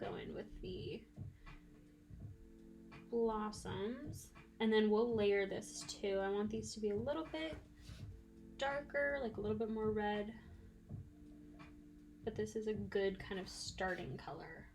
go in with the blossoms. And then we'll layer this too. I want these to be a little bit darker, like a little bit more red. But this is a good kind of starting color.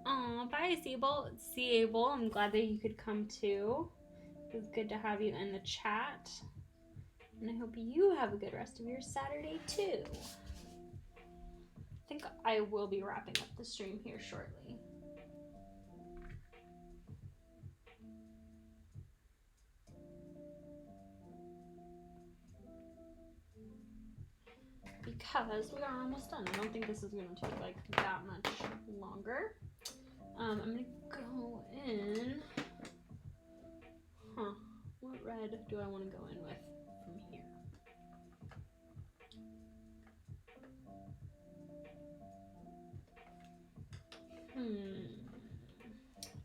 Oh, bye, Seable. I'm glad that you could come too. It was good to have you in the chat. And I hope you have a good rest of your Saturday too. I think I will be wrapping up the stream here shortly. Because we are almost done. I don't think this is going to take like that much longer. I'm going to go in. What red do I want to go in with from here?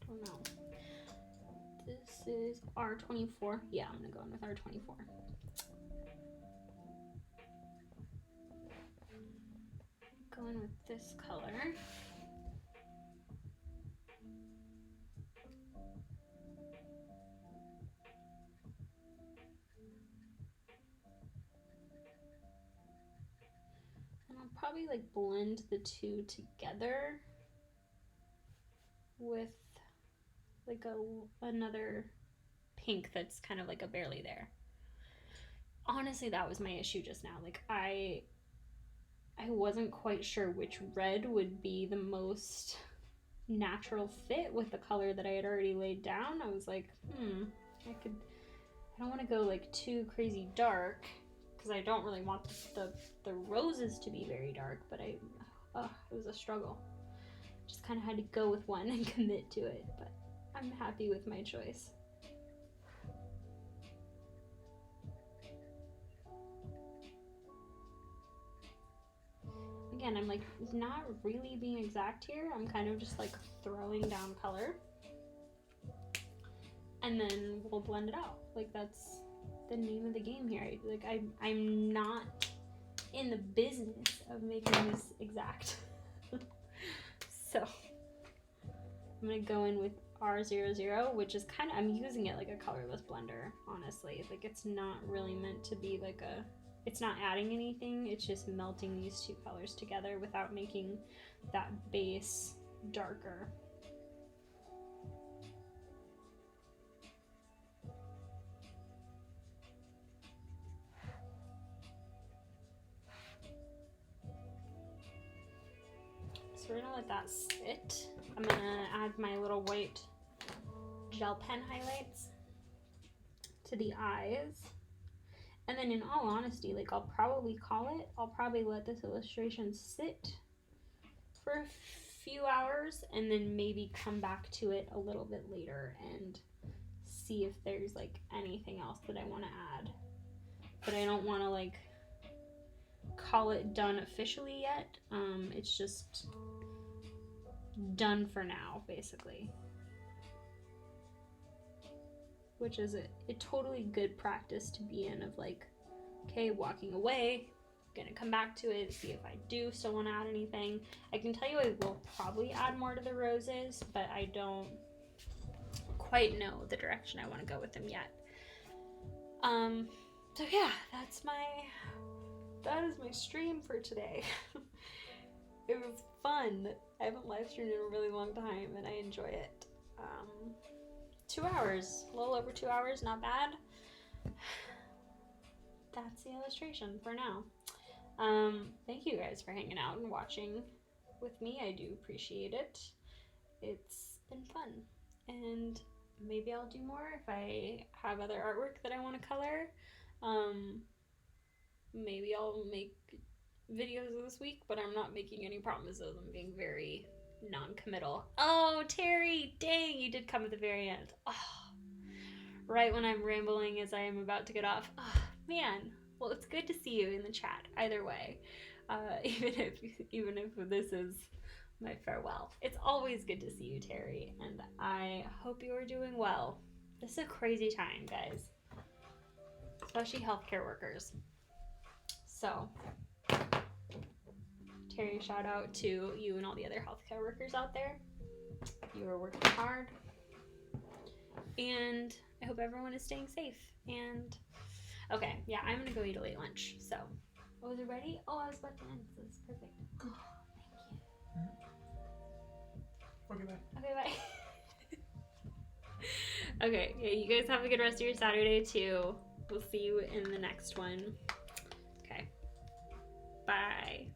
Don't know. This is R24. Yeah, I'm going to go in with R24. Go in with this color. And I'll probably like blend the two together with like another pink that's kind of like a barely there. Honestly, that was my issue just now. Like I wasn't quite sure which red would be the most natural fit with the color that I had already laid down. I was like, I don't want to go like too crazy dark because I don't really want the roses to be very dark, but it was a struggle. Just kind of had to go with one and commit to it, but I'm happy with my choice. Again, I'm like not really being exact here. I'm kind of just like throwing down color and then we'll blend it out. Like that's the name of the game here. Like I'm not in the business of making this exact. So I'm gonna go in with R00, which is kind of, I'm using it like a colorless blender, honestly. Like it's not really meant to be like it's not adding anything, it's just melting these two colors together without making that base darker. So we're gonna let that sit. I'm gonna add my little white gel pen highlights to the eyes. And then in all honesty, like I'll probably let this illustration sit for a few hours and then maybe come back to it a little bit later and see if there's like anything else that I want to add. But I don't want to like call it done officially yet. It's just done for now, basically. Which is a totally good practice to be in of like, okay, walking away, gonna come back to it, see if I do still want to add anything. I can tell you I will probably add more to the roses, but I don't quite know the direction I want to go with them yet. So yeah, that is my stream for today. It was fun. I haven't live streamed in a really long time and I enjoy it. 2 hours, a little over 2 hours, not bad. That's the illustration for now. Thank you guys for hanging out and watching with me. I do appreciate it. It's been fun. And maybe I'll do more if I have other artwork that I want to color. Maybe I'll make videos this week, but I'm not making any promises. I'm being very non-committal. Oh, Terry, dang, you did come at the very end. Oh, right when I'm rambling as I am about to get off. Oh, man. Well, it's good to see you in the chat. Either way, even if this is my farewell, it's always good to see you, Terry. And I hope you are doing well. This is a crazy time, guys, especially healthcare workers. So, Terry, shout out to you and all the other healthcare workers out there. You are working hard, and I hope everyone is staying safe. And okay, yeah, I'm gonna go eat a late lunch. So, oh, is it ready? Oh, I was about to end. So this is perfect. Oh, thank you. Okay, bye. Okay, bye. Okay, yeah, you guys have a good rest of your Saturday too. We'll see you in the next one. Okay, bye.